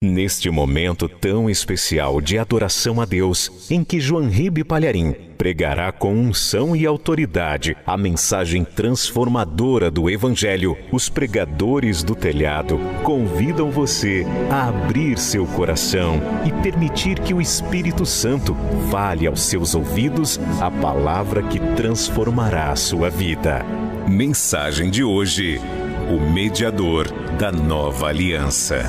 Neste momento tão especial de adoração a Deus, em que João Ribe Palharim pregará com unção e autoridade a mensagem transformadora do Evangelho, os pregadores do telhado convidam você a abrir seu coração e permitir que o Espírito Santo fale aos seus ouvidos a palavra que transformará a sua vida. Mensagem de hoje: o mediador da nova aliança.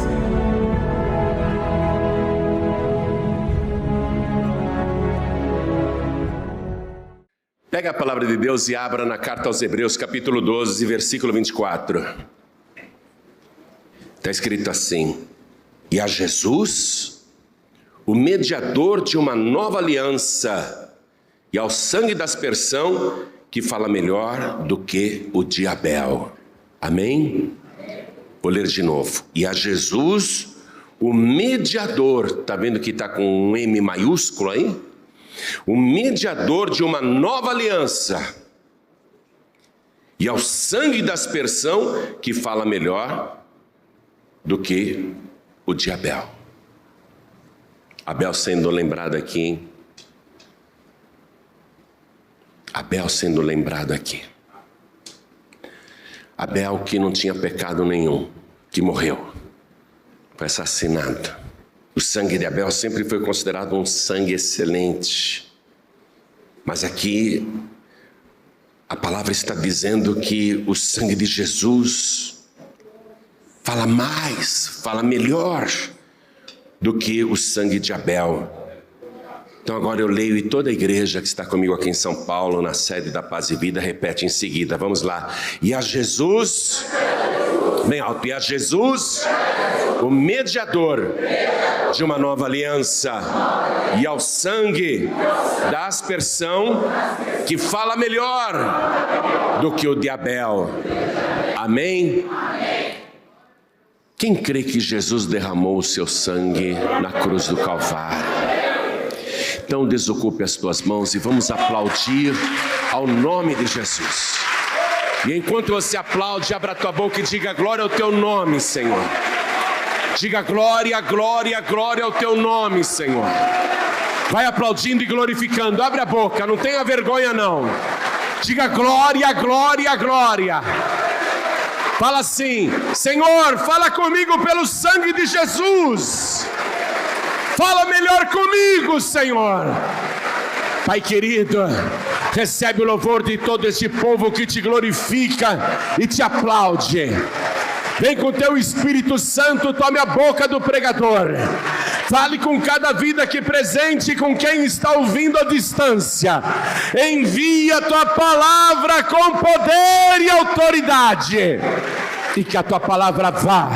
Pega a palavra de Deus e abra na carta aos Hebreus, capítulo 12, versículo 24. Está escrito assim: e a Jesus, o mediador de uma nova aliança, e ao sangue da aspersão, que fala melhor do que o de Abel. Amém? Vou ler de novo. E a Jesus, o mediador, está vendo que está com um M maiúsculo aí? O mediador de uma nova aliança, e ao sangue da aspersão, que fala melhor do que o de Abel. Abel sendo lembrado aqui, hein? Abel sendo lembrado aqui. Abel que não tinha pecado nenhum, que morreu, foi assassinado. O sangue de Abel sempre foi considerado um sangue excelente. Mas aqui a palavra está dizendo que o sangue de Jesus fala mais, fala melhor do que o sangue de Abel. Então agora eu leio e toda a igreja que está comigo aqui em São Paulo, na sede da Paz e Vida, repete em seguida. Vamos lá. E a Jesus, bem alto, e a Jesus, o mediador de uma nova aliança, e ao sangue da aspersão, que fala melhor do que o de Abel. Amém? Quem crê que Jesus derramou o seu sangue na cruz do Calvário? Então desocupe as tuas mãos e vamos aplaudir ao nome de Jesus. E enquanto você aplaude, abra a tua boca e diga glória ao teu nome, Senhor. Diga glória, glória, glória ao teu nome, Senhor. Vai aplaudindo e glorificando. Abre a boca, não tenha vergonha não. Diga glória, glória, glória. Fala assim: Senhor, fala comigo pelo sangue de Jesus. Fala melhor comigo, Senhor. Pai querido, recebe o louvor de todo este povo que te glorifica e te aplaude. Vem com teu Espírito Santo, tome a boca do pregador. Fale com cada vida aqui presente e com quem está ouvindo à distância. Envia a tua palavra com poder e autoridade. E que a tua palavra vá,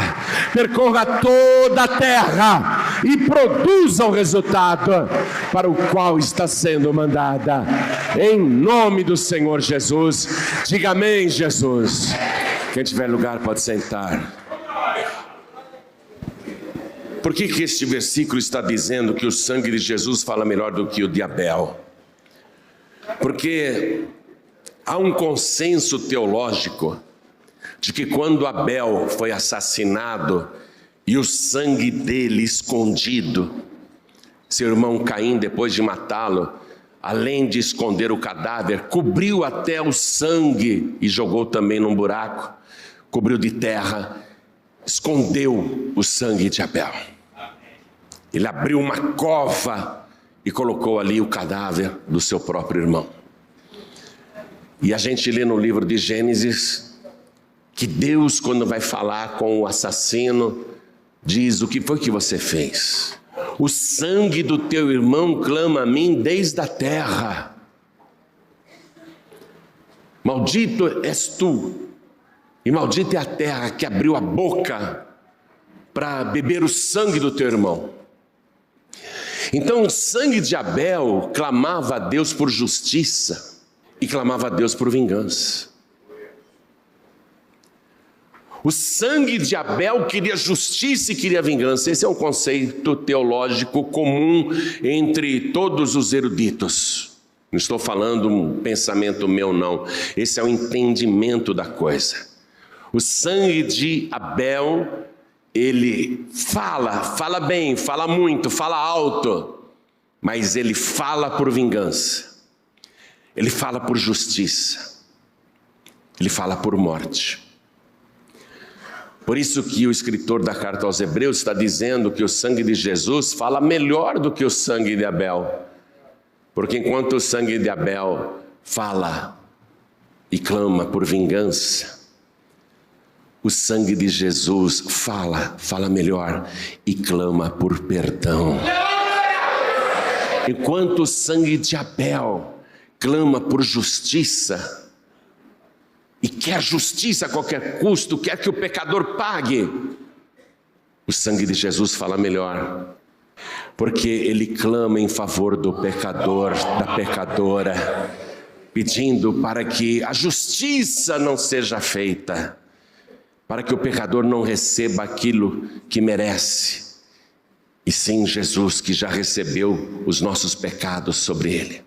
percorra toda a terra e produza o resultado para o qual está sendo mandada. Em nome do Senhor Jesus. Diga amém, Jesus. Quem tiver lugar pode sentar. Por que este versículo está dizendo que o sangue de Jesus fala melhor do que o de Abel? Porque há um consenso teológico de que quando Abel foi assassinado e o sangue dele escondido, seu irmão Caim, depois de matá-lo, além de esconder o cadáver, cobriu até o sangue e jogou também num buraco, cobriu de terra, escondeu o sangue de Abel. Ele abriu uma cova e colocou ali o cadáver do seu próprio irmão. E a gente lê no livro de Gênesis que Deus, quando vai falar com o assassino, diz: o que foi que você fez? O sangue do teu irmão clama a mim desde a terra. Maldito és tu, e maldita é a terra que abriu a boca para beber o sangue do teu irmão. Então o sangue de Abel clamava a Deus por justiça e clamava a Deus por vingança. O sangue de Abel queria justiça e queria vingança. Esse é um conceito teológico comum entre todos os eruditos. Não estou falando um pensamento meu, não. Esse é o entendimento da coisa. O sangue de Abel ele fala bem, fala muito, fala alto, mas ele fala por vingança, ele fala por justiça, ele fala por morte. Por isso que o escritor da carta aos Hebreus está dizendo que o sangue de Jesus fala melhor do que o sangue de Abel, porque enquanto o sangue de Abel fala e clama por vingança, o sangue de Jesus fala melhor e clama por perdão. Enquanto o sangue de Abel clama por justiça, e quer justiça a qualquer custo, quer que o pecador pague, o sangue de Jesus fala melhor, porque ele clama em favor do pecador, da pecadora, pedindo para que a justiça não seja feita, para que o pecador não receba aquilo que merece, e sim Jesus, que já recebeu os nossos pecados sobre ele.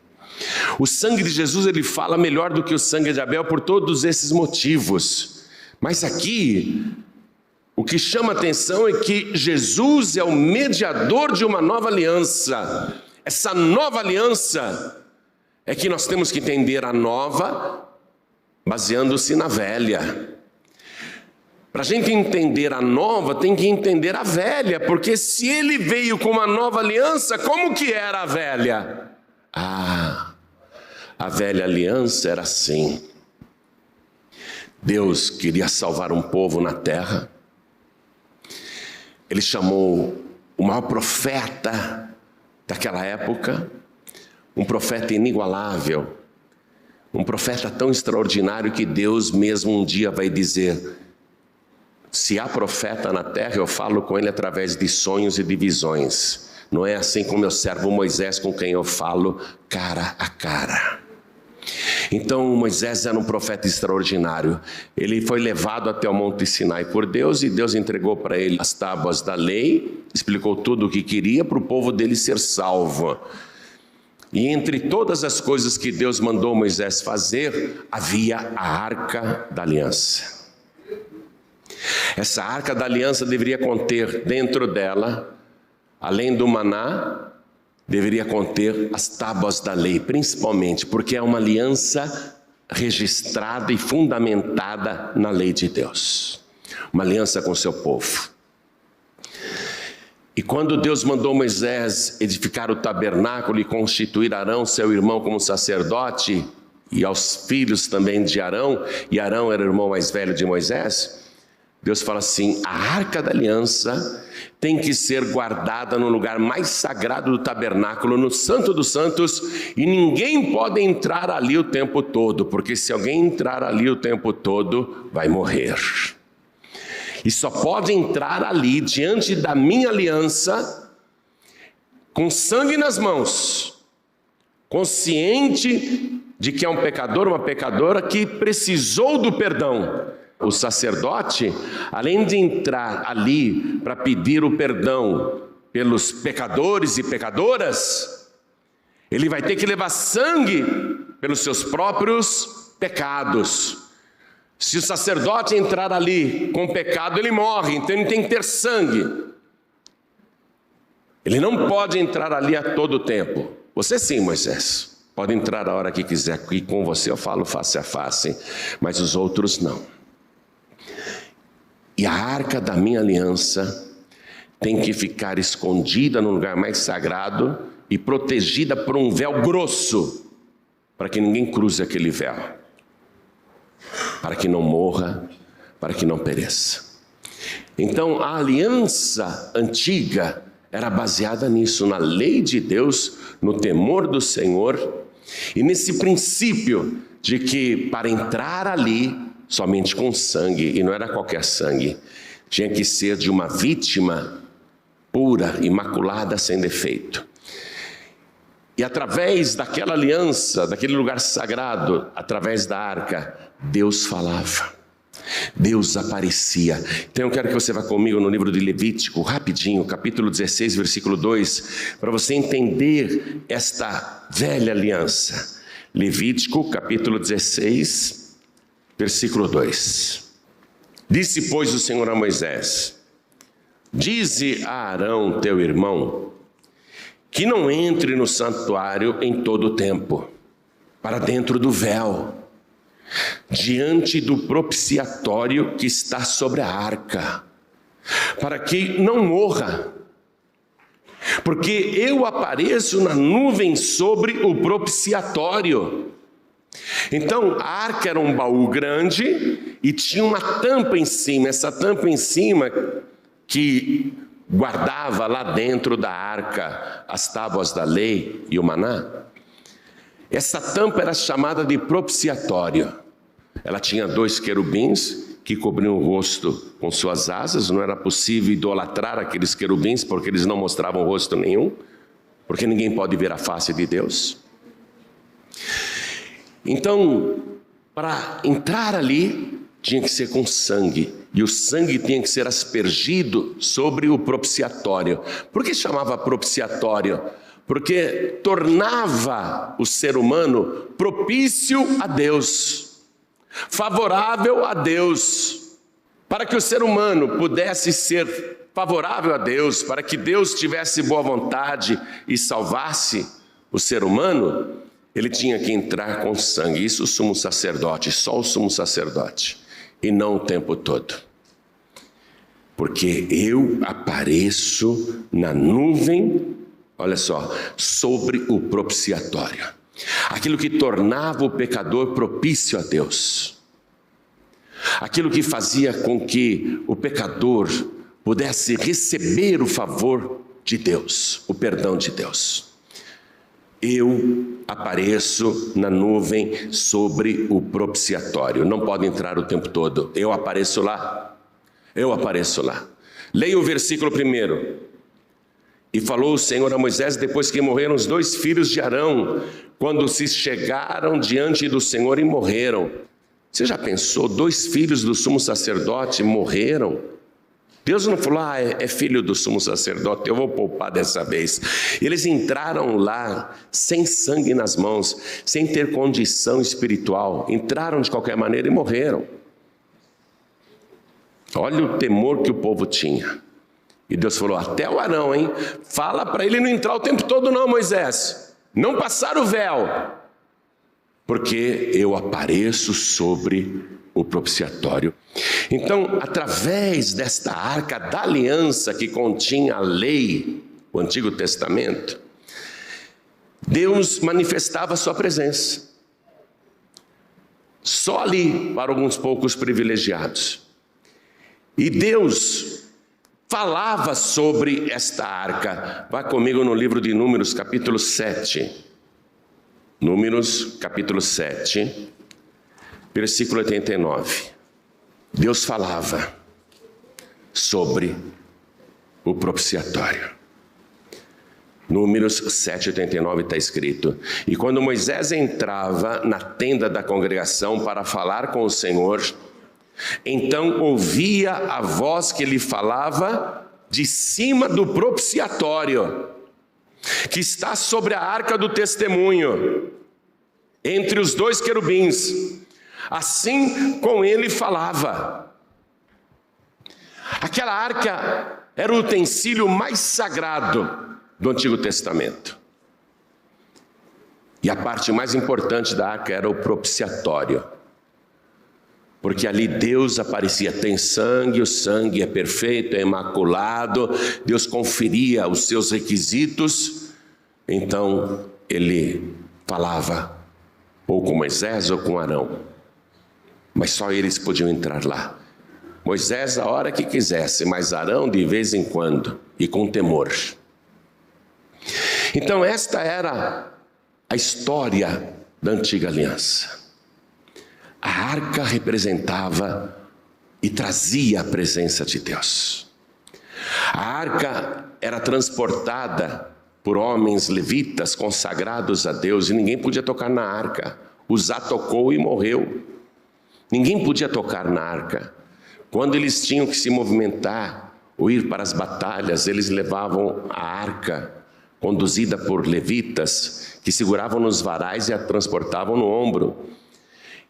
O sangue de Jesus, ele fala melhor do que o sangue de Abel por todos esses motivos. Mas aqui, o que chama atenção é que Jesus é o mediador de uma nova aliança. Essa nova aliança é que nós temos que entender a nova, baseando-se na velha. Para a gente entender a nova, tem que entender a velha, porque se ele veio com uma nova aliança, como que era a velha? A velha aliança era assim. Deus queria salvar um povo na terra. Ele chamou o maior profeta daquela época, um profeta inigualável, um profeta tão extraordinário que Deus mesmo um dia vai dizer: se há profeta na terra, eu falo com ele através de sonhos e de visões. Não é assim com meu servo Moisés, com quem eu falo cara a cara. Então Moisés era um profeta extraordinário. Ele foi levado até o Monte Sinai por Deus, e Deus entregou para ele as tábuas da lei, explicou tudo o que queria para o povo dele ser salvo. E entre todas as coisas que Deus mandou Moisés fazer, havia a Arca da Aliança. Essa Arca da Aliança deveria conter dentro dela, além do maná, deveria conter as tábuas da lei, principalmente porque é uma aliança registrada e fundamentada na lei de Deus, uma aliança com o seu povo. E quando Deus mandou Moisés edificar o tabernáculo e constituir Arão, seu irmão, como sacerdote, e aos filhos também de Arão, e Arão era o irmão mais velho de Moisés, Deus fala assim: a Arca da Aliança tem que ser guardada no lugar mais sagrado do tabernáculo, no Santo dos Santos, e ninguém pode entrar ali o tempo todo, porque se alguém entrar ali o tempo todo, vai morrer. E só pode entrar ali, diante da minha aliança, com sangue nas mãos, consciente de que é um pecador, uma pecadora que precisou do perdão. O sacerdote, além de entrar ali para pedir o perdão pelos pecadores e pecadoras, ele vai ter que levar sangue pelos seus próprios pecados. Se o sacerdote entrar ali com pecado, ele morre, então ele tem que ter sangue. Ele não pode entrar ali a todo tempo. Você sim, Moisés, pode entrar a hora que quiser, aqui com você eu falo face a face, mas os outros não. E a Arca da minha aliança tem que ficar escondida no lugar mais sagrado e protegida por um véu grosso, para que ninguém cruze aquele véu, para que não morra, para que não pereça. Então a aliança antiga era baseada nisso, na lei de Deus, no temor do Senhor, e nesse princípio de que para entrar ali, somente com sangue, e não era qualquer sangue, tinha que ser de uma vítima pura, imaculada, sem defeito. E através daquela aliança, daquele lugar sagrado, através da arca, Deus falava, Deus aparecia. Então eu quero que você vá comigo no livro de Levítico, rapidinho, capítulo 16, versículo 2, para você entender esta velha aliança. Levítico, capítulo 16, versículo 2. Disse, pois, o Senhor a Moisés: dize a Arão, teu irmão, que não entre no santuário em todo o tempo, para dentro do véu, diante do propiciatório que está sobre a arca, para que não morra, porque eu apareço na nuvem sobre o propiciatório. Então, a arca era um baú grande e tinha uma tampa em cima. Essa tampa em cima que guardava lá dentro da arca as tábuas da lei e o maná. Essa tampa era chamada de propiciatório. Ela tinha 2 querubins que cobriam o rosto com suas asas. Não era possível idolatrar aqueles querubins porque eles não mostravam rosto nenhum, porque ninguém pode ver a face de Deus. Então, para entrar ali, tinha que ser com sangue, e o sangue tinha que ser aspergido sobre o propiciatório. Por que chamava propiciatório? Porque tornava o ser humano propício a Deus, favorável a Deus. Para que o ser humano pudesse ser favorável a Deus, para que Deus tivesse boa vontade e salvasse o ser humano, ele tinha que entrar com sangue. Isso o sumo sacerdote, só o sumo sacerdote, e não o tempo todo. Porque eu apareço na nuvem, olha só, sobre o propiciatório. Aquilo que tornava o pecador propício a Deus. Aquilo que fazia com que o pecador pudesse receber o favor de Deus, o perdão de Deus. Eu apareço na nuvem sobre o propiciatório. Não pode entrar o tempo todo. Eu apareço lá. Eu apareço lá. Leia o versículo 1. E falou o Senhor a Moisés depois que morreram os 2 filhos de Arão, quando se chegaram diante do Senhor e morreram. Você já pensou? 2 filhos do sumo sacerdote morreram? Deus não falou, é filho do sumo sacerdote, eu vou poupar dessa vez. Eles entraram lá sem sangue nas mãos, sem ter condição espiritual. Entraram de qualquer maneira e morreram. Olha o temor que o povo tinha. E Deus falou, até o Arão, hein? Fala para ele não entrar o tempo todo não, Moisés. Não passar o véu. Porque eu apareço sobre o propiciatório. Então, através desta arca da aliança que continha a lei, o Antigo Testamento, Deus manifestava a sua presença. Só ali para alguns poucos privilegiados. E Deus falava sobre esta arca. Vá comigo no livro de Números, capítulo 7. Números, capítulo 7, versículo 89. Deus falava sobre o propiciatório. Números 7:89 está escrito: e quando Moisés entrava na tenda da congregação para falar com o Senhor, então ouvia a voz que lhe falava de cima do propiciatório, que está sobre a arca do testemunho, entre os 2 querubins. Assim com ele falava. Aquela arca era o utensílio mais sagrado do Antigo Testamento. E a parte mais importante da arca era o propiciatório. Porque ali Deus aparecia, tem sangue, o sangue é perfeito, é imaculado, Deus conferia os seus requisitos, então ele falava, ou com Moisés ou com Arão, mas só eles podiam entrar lá. Moisés a hora que quisesse, mas Arão de vez em quando, e com temor. Então esta era a história da antiga aliança. A arca representava e trazia a presença de Deus. A arca era transportada por homens levitas consagrados a Deus, e ninguém podia tocar na arca. Uzá tocou e morreu. Ninguém podia tocar na arca. Quando eles tinham que se movimentar ou ir para as batalhas, eles levavam a arca, conduzida por levitas, que seguravam nos varais e a transportavam no ombro.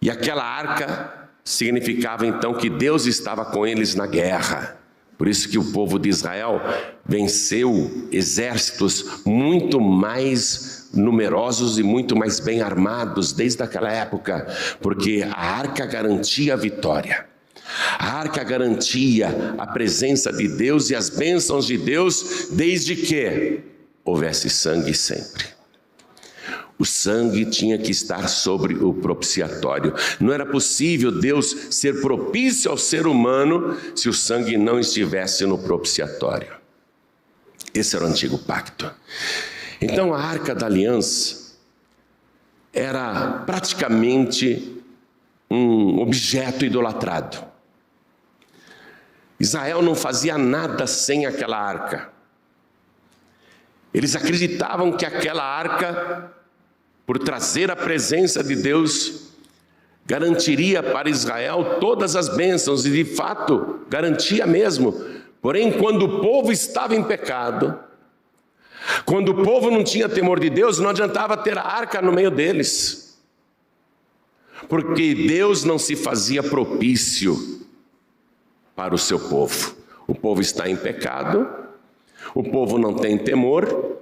E aquela arca significava então que Deus estava com eles na guerra. Por isso que o povo de Israel venceu exércitos muito mais numerosos e muito mais bem armados desde aquela época, porque a arca garantia a vitória. A arca garantia a presença de Deus e as bênçãos de Deus, desde que houvesse sangue sempre. O sangue tinha que estar sobre o propiciatório. Não era possível Deus ser propício ao ser humano se o sangue não estivesse no propiciatório. Esse era o antigo pacto. Então a arca da aliança era praticamente um objeto idolatrado. Israel não fazia nada sem aquela arca. Eles acreditavam que aquela arca, por trazer a presença de Deus, garantiria para Israel todas as bênçãos, e de fato garantia mesmo. Porém, quando o povo estava em pecado, quando o povo não tinha temor de Deus, não adiantava ter a arca no meio deles, porque Deus não se fazia propício para o seu povo. O povo está em pecado, o povo não tem temor,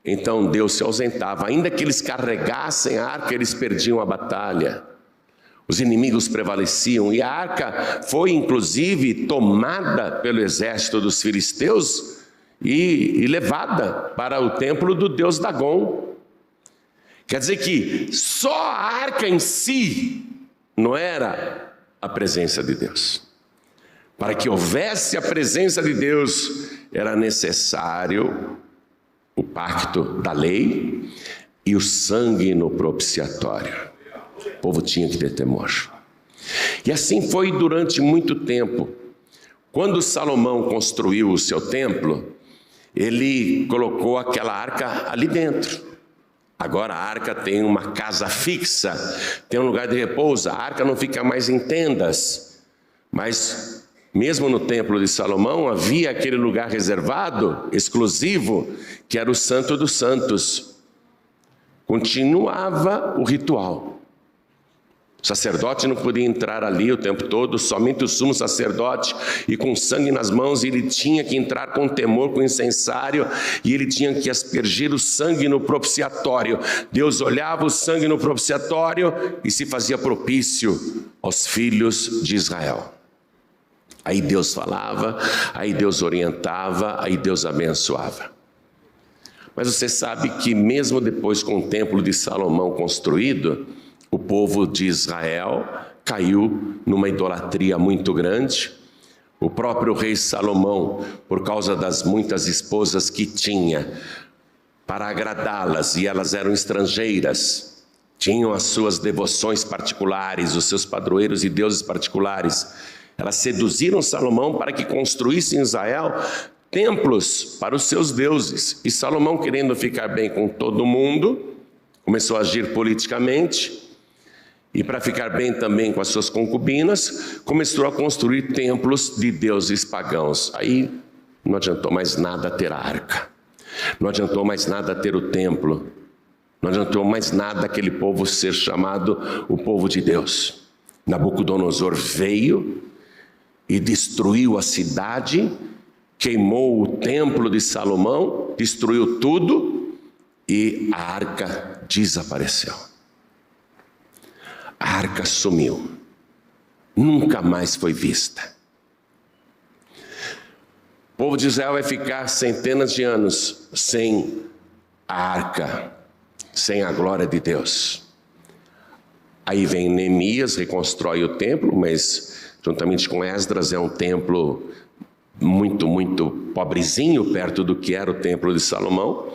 então Deus se ausentava. Ainda que eles carregassem a arca, eles perdiam a batalha. Os inimigos prevaleciam, e a arca foi inclusive tomada pelo exército dos filisteus e levada para o templo do deus Dagom. Quer dizer que só a arca em si não era a presença de Deus. Para que houvesse a presença de Deus, era necessário o pacto da lei e o sangue no propiciatório. O povo tinha que ter temor. E assim foi durante muito tempo. Quando Salomão construiu o seu templo, ele colocou aquela arca ali dentro. Agora a arca tem uma casa fixa, tem um lugar de repouso. A arca não fica mais em tendas, mas mesmo no templo de Salomão havia aquele lugar reservado, exclusivo, que era o Santo dos Santos. Continuava o ritual. O sacerdote não podia entrar ali o tempo todo, somente o sumo sacerdote, e com sangue nas mãos, ele tinha que entrar com temor, com incensário, e ele tinha que aspergir o sangue no propiciatório. Deus olhava o sangue no propiciatório e se fazia propício aos filhos de Israel. Aí Deus falava, aí Deus orientava, aí Deus abençoava. Mas você sabe que mesmo depois, com o templo de Salomão construído, o povo de Israel caiu numa idolatria muito grande. O próprio rei Salomão, por causa das muitas esposas que tinha, para agradá-las, e elas eram estrangeiras, tinham as suas devoções particulares, os seus padroeiros e deuses particulares. Elas seduziram Salomão para que construísse em Israel templos para os seus deuses. E Salomão, querendo ficar bem com todo mundo, começou a agir politicamente, e para ficar bem também com as suas concubinas, começou a construir templos de deuses pagãos. Aí não adiantou mais nada ter a arca, não adiantou mais nada ter o templo, não adiantou mais nada aquele povo ser chamado o povo de Deus. Nabucodonosor veio e destruiu a cidade, queimou o templo de Salomão, destruiu tudo, e a arca desapareceu. A arca sumiu, nunca mais foi vista. O povo de Israel vai ficar centenas de anos sem a arca, sem a glória de Deus. Aí vem Neemias, reconstrói o templo, mas juntamente com Esdras é um templo muito, muito pobrezinho, perto do que era o templo de Salomão.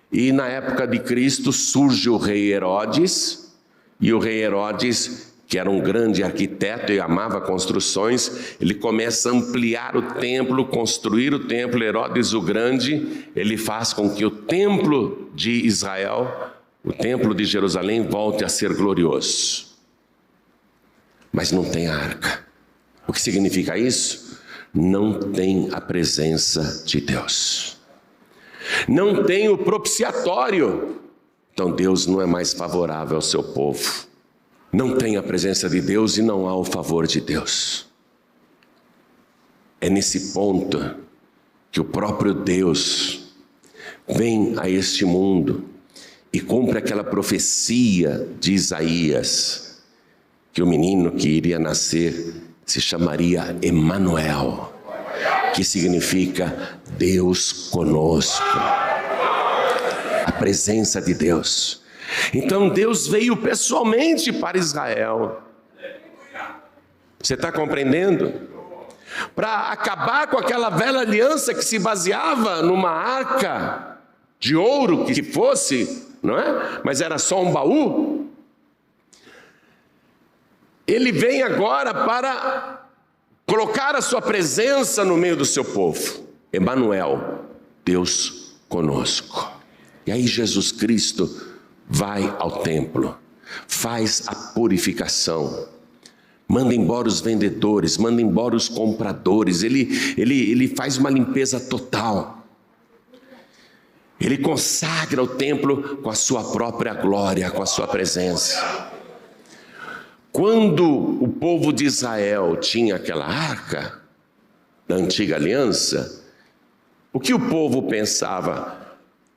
E na época de Cristo surge o rei Herodes, e o rei Herodes, que era um grande arquiteto e amava construções, ele começa a ampliar o templo, construir o templo. Herodes o Grande, ele faz com que o templo de Israel, o templo de Jerusalém, volte a ser glorioso. Mas não tem a arca. O que significa isso? Não tem a presença de Deus. Não tem o propiciatório. Então Deus não é mais favorável ao seu povo. Não tem a presença de Deus e não há o favor de Deus. É nesse ponto que o próprio Deus vem a este mundo e cumpre aquela profecia de Isaías, que o menino que iria nascer se chamaria Emanuel, que significa Deus conosco, a presença de Deus. Então Deus veio pessoalmente para Israel. Você está compreendendo? Para acabar com aquela velha aliança que se baseava numa arca de ouro que fosse, não é? Mas era só um baú. Ele vem agora para colocar a sua presença no meio do seu povo. Emanuel, Deus conosco. E aí Jesus Cristo vai ao templo, faz a purificação, manda embora os vendedores, manda embora os compradores, ele faz uma limpeza total. Ele consagra o templo com a sua própria glória, com a sua presença. Quando o povo de Israel tinha aquela arca, na antiga aliança, o que o povo pensava?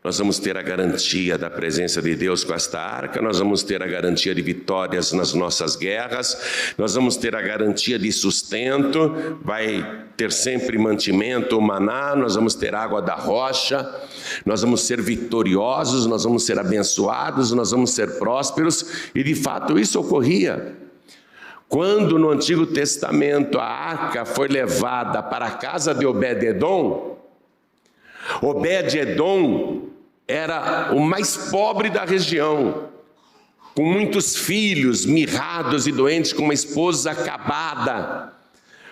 Nós vamos ter a garantia da presença de Deus com esta arca, nós vamos ter a garantia de vitórias nas nossas guerras, nós vamos ter a garantia de sustento, vai ter sempre mantimento, maná, nós vamos ter água da rocha, nós vamos ser vitoriosos, nós vamos ser abençoados, nós vamos ser prósperos, e de fato isso ocorria. Quando no Antigo Testamento a arca foi levada para a casa de Obed-edom, Obed-edom era o mais pobre da região, com muitos filhos, mirrados e doentes, com uma esposa acabada,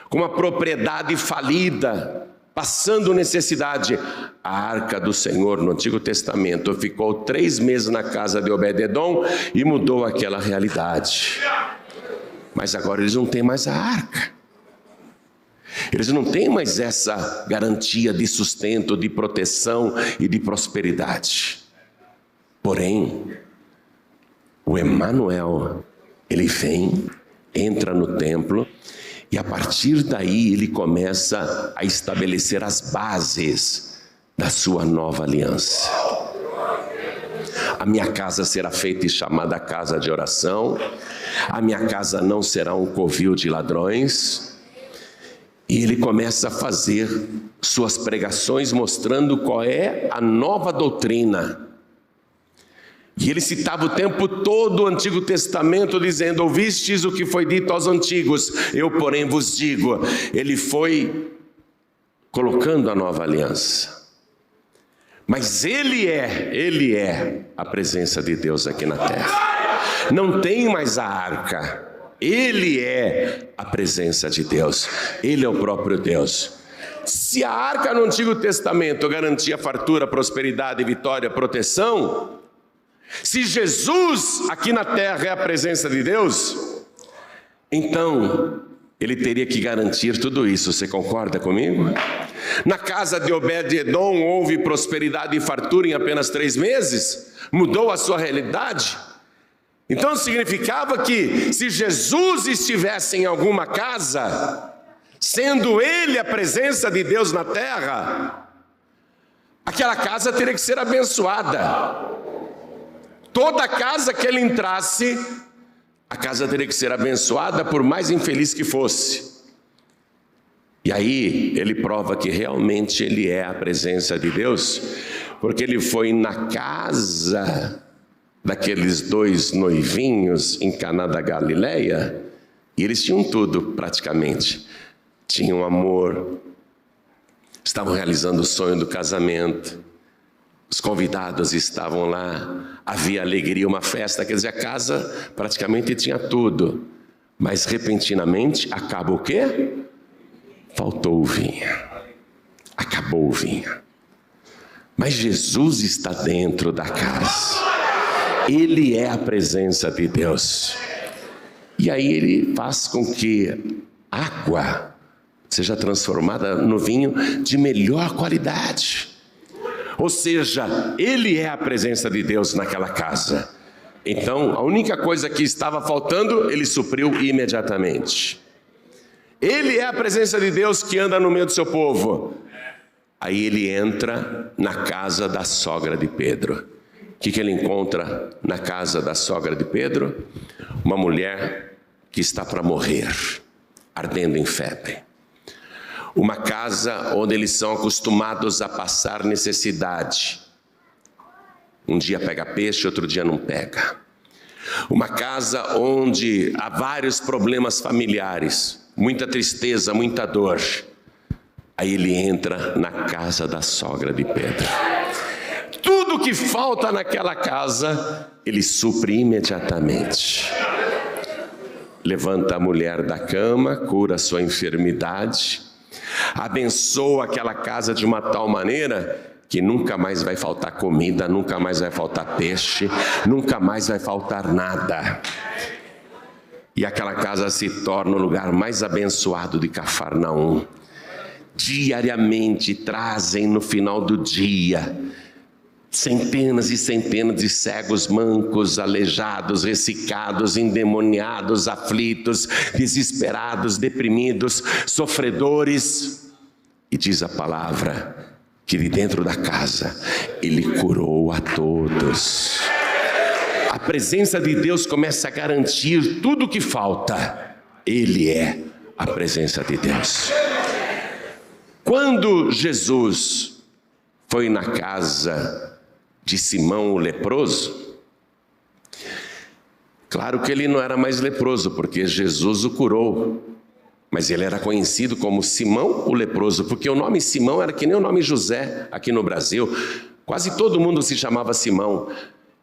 com uma propriedade falida, passando necessidade. A arca do Senhor no Antigo Testamento ficou 3 meses na casa de Obed-edom e mudou aquela realidade. Mas agora eles não têm mais a arca. Eles não têm mais essa garantia de sustento, de proteção e de prosperidade. Porém, o Emanuel, ele vem, entra no templo e a partir daí ele começa a estabelecer as bases da sua nova aliança. A minha casa será feita e chamada casa de oração, a minha casa não será um covil de ladrões. E ele começa a fazer suas pregações mostrando qual é a nova doutrina. E ele citava o tempo todo o Antigo Testamento dizendo: ouvistes o que foi dito aos antigos, eu porém vos digo. Ele foi colocando a nova aliança. Mas ele é a presença de Deus aqui na terra. Não tem mais a arca. Ele é a presença de Deus, Ele é o próprio Deus. Se a arca no Antigo Testamento garantia fartura, prosperidade, vitória, proteção, se Jesus aqui na terra é a presença de Deus, então Ele teria que garantir tudo isso. Você concorda comigo? Na casa de Obed-edom houve prosperidade e fartura em apenas 3 meses? Mudou a sua realidade? Então significava que se Jesus estivesse em alguma casa, sendo Ele a presença de Deus na terra, aquela casa teria que ser abençoada. Toda casa que Ele entrasse, a casa teria que ser abençoada, por mais infeliz que fosse. E aí Ele prova que realmente Ele é a presença de Deus, porque Ele foi na casa daqueles 2 noivinhos em Caná da Galileia, e eles tinham tudo praticamente. Tinham amor, estavam realizando o sonho do casamento, os convidados estavam lá, havia alegria, uma festa, quer dizer, a casa praticamente tinha tudo. Mas repentinamente acaba o quê? Faltou o vinho, acabou o vinho. Mas Jesus está dentro da casa. Ele é a presença de Deus. E aí Ele faz com que a água seja transformada no vinho de melhor qualidade. Ou seja, Ele é a presença de Deus naquela casa. Então, a única coisa que estava faltando, Ele supriu imediatamente. Ele é a presença de Deus que anda no meio do seu povo. Aí ele entra na casa da sogra de Pedro. O que ele encontra na casa da sogra de Pedro? Uma mulher que está para morrer, ardendo em febre. Uma casa onde eles são acostumados a passar necessidade. Um dia pega peixe, outro dia não pega. Uma casa onde há vários problemas familiares, muita tristeza, muita dor. Aí ele entra na casa da sogra de Pedro. Tudo que falta naquela casa, ele supre imediatamente. Levanta a mulher da cama, cura a sua enfermidade, abençoa aquela casa de uma tal maneira que nunca mais vai faltar comida, nunca mais vai faltar peixe, nunca mais vai faltar nada. E aquela casa se torna o lugar mais abençoado de Cafarnaum. Diariamente trazem no final do dia centenas e centenas de cegos, mancos, aleijados, ressecados, endemoniados, aflitos, desesperados, deprimidos, sofredores. E diz a palavra que de dentro da casa ele curou a todos. A presença de Deus começa a garantir tudo o que falta. Ele é a presença de Deus. Quando Jesus foi na casa de Simão o leproso, claro que ele não era mais leproso, porque Jesus o curou, mas ele era conhecido como Simão o leproso, porque o nome Simão era que nem o nome José aqui no Brasil, quase todo mundo se chamava Simão.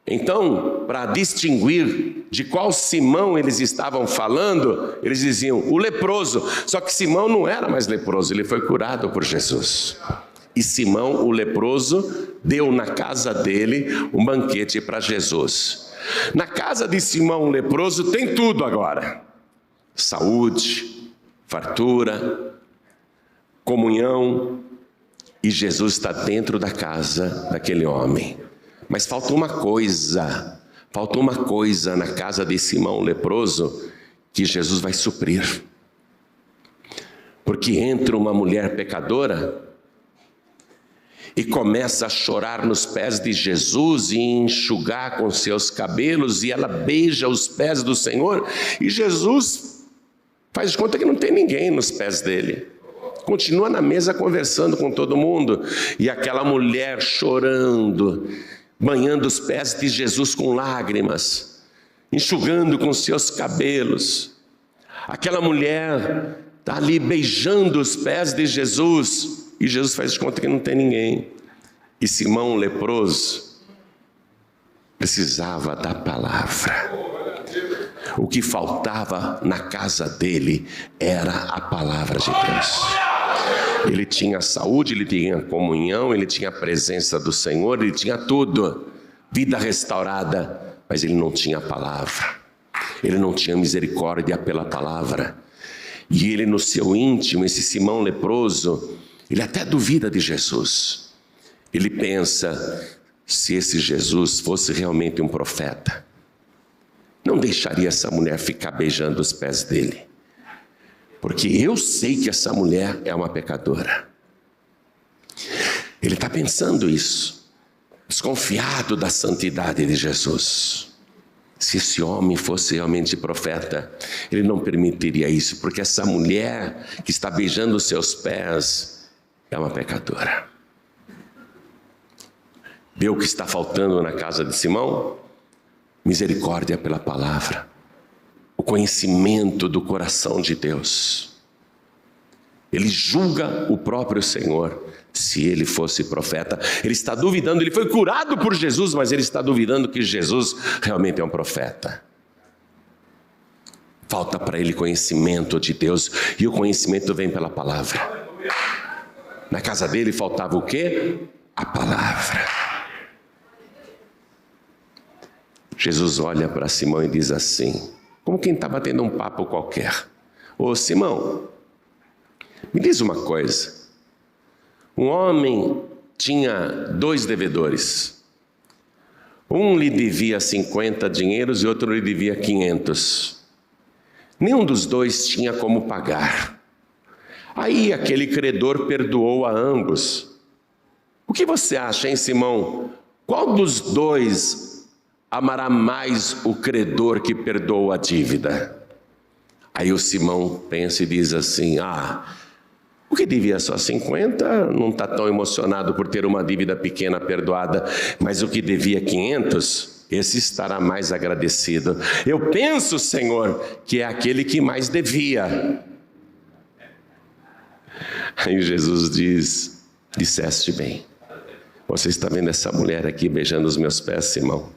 Então, para distinguir de qual Simão eles estavam falando, eles diziam o leproso, só que Simão não era mais leproso, ele foi curado por Jesus. E Simão, o leproso, deu na casa dele um banquete para Jesus. Na casa de Simão, o leproso, tem tudo agora: saúde, fartura, comunhão. E Jesus está dentro da casa daquele homem. Mas falta uma coisa na casa de Simão, o leproso, que Jesus vai suprir. Porque entra uma mulher pecadora e começa a chorar nos pés de Jesus e enxugar com seus cabelos, e ela beija os pés do Senhor, e Jesus faz de conta que não tem ninguém nos pés dele. Continua na mesa conversando com todo mundo, e aquela mulher chorando, banhando os pés de Jesus com lágrimas, enxugando com seus cabelos. Aquela mulher está ali beijando os pés de Jesus, e Jesus faz de conta que não tem ninguém. E Simão, o leproso, precisava da palavra. O que faltava na casa dele era a palavra de Deus. Ele tinha saúde, ele tinha comunhão, ele tinha a presença do Senhor, ele tinha tudo, vida restaurada, mas ele não tinha a palavra. Ele não tinha misericórdia pela palavra. E ele, no seu íntimo, esse Simão leproso, ele até duvida de Jesus. Ele pensa, se esse Jesus fosse realmente um profeta, não deixaria essa mulher ficar beijando os pés dele. Porque eu sei que essa mulher é uma pecadora. Ele está pensando isso, desconfiado da santidade de Jesus. Se esse homem fosse realmente profeta, ele não permitiria isso, porque essa mulher que está beijando os seus pés é uma pecadora. Vê o que está faltando na casa de Simão? Misericórdia pela palavra, o conhecimento do coração de Deus. Ele julga o próprio Senhor. Se ele fosse profeta, ele está duvidando, ele foi curado por Jesus, mas ele está duvidando que Jesus realmente é um profeta. Falta para ele conhecimento de Deus, e o conhecimento vem pela palavra. Na casa dele faltava o quê? A palavra. Jesus olha para Simão e diz assim, como quem está batendo um papo qualquer: ô Simão, me diz uma coisa. Um homem tinha 2 devedores. Um lhe devia 50 dinheiros e outro lhe devia 500. Nenhum dos 2 tinha como pagar. Aí aquele credor perdoou a ambos. O que você acha, hein, Simão? Qual dos dois amará mais o credor que perdoou a dívida? Aí o Simão pensa e diz assim: o que devia só 50 não está tão emocionado por ter uma dívida pequena perdoada, mas o que devia 500, esse estará mais agradecido. Eu penso, Senhor, que é aquele que mais devia. Aí Jesus diz: disseste bem. Você está vendo essa mulher aqui beijando os meus pés, Simão?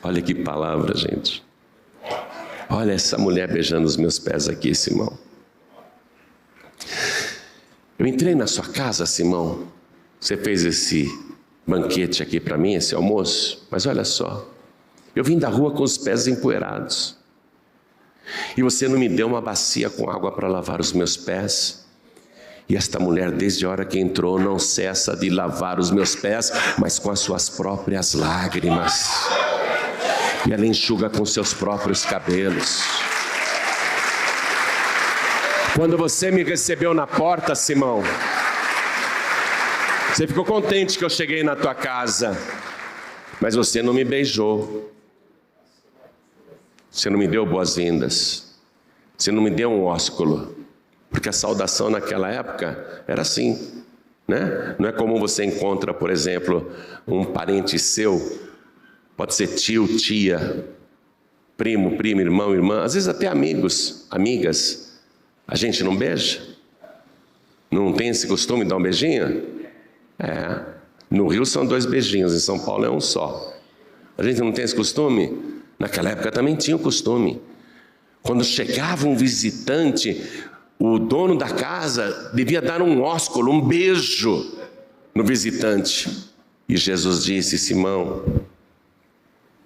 Olha que palavra, gente. Olha essa mulher beijando os meus pés aqui, Simão. Eu entrei na sua casa, Simão. Você fez esse banquete aqui para mim, esse almoço. Mas olha só, eu vim da rua com os pés empoeirados. E você não me deu uma bacia com água para lavar os meus pés. E esta mulher, desde a hora que entrou, não cessa de lavar os meus pés, mas com as suas próprias lágrimas. E ela enxuga com seus próprios cabelos. Quando você me recebeu na porta, Simão, você ficou contente que eu cheguei na tua casa, mas você não me beijou. Você não me deu boas-vindas. Você não me deu um ósculo. Porque a saudação naquela época era assim, né? Não é como você encontra, por exemplo, um parente seu, pode ser tio, tia, primo, prima, irmão, irmã, às vezes até amigos, amigas. A gente não beija? Não tem esse costume de dar um beijinho? No Rio são 2 beijinhos, em São Paulo é um só. A gente não tem esse costume? Naquela época também tinha o costume. Quando chegava um visitante, o dono da casa devia dar um ósculo, um beijo no visitante. E Jesus disse: Simão,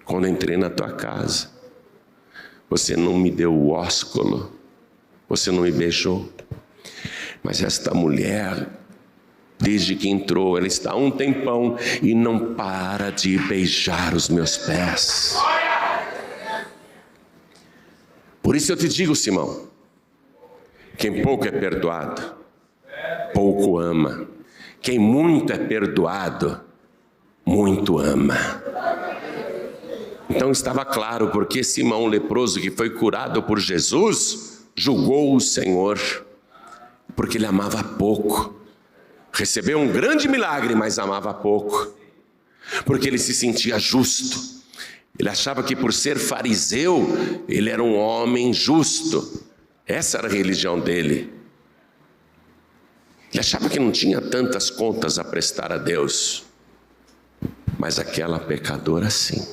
quando entrei na tua casa, você não me deu o ósculo, você não me beijou. Mas esta mulher, desde que entrou, ela está há um tempão e não para de beijar os meus pés. Por isso eu te digo, Simão, quem pouco é perdoado, pouco ama. Quem muito é perdoado, muito ama. Então estava claro porque Simão leproso, que foi curado por Jesus, julgou o Senhor, porque ele amava pouco. Recebeu um grande milagre, mas amava pouco, porque ele se sentia justo. Ele achava que por ser fariseu, ele era um homem justo. Essa era a religião dele. Ele achava que não tinha tantas contas a prestar a Deus. Mas aquela pecadora sim.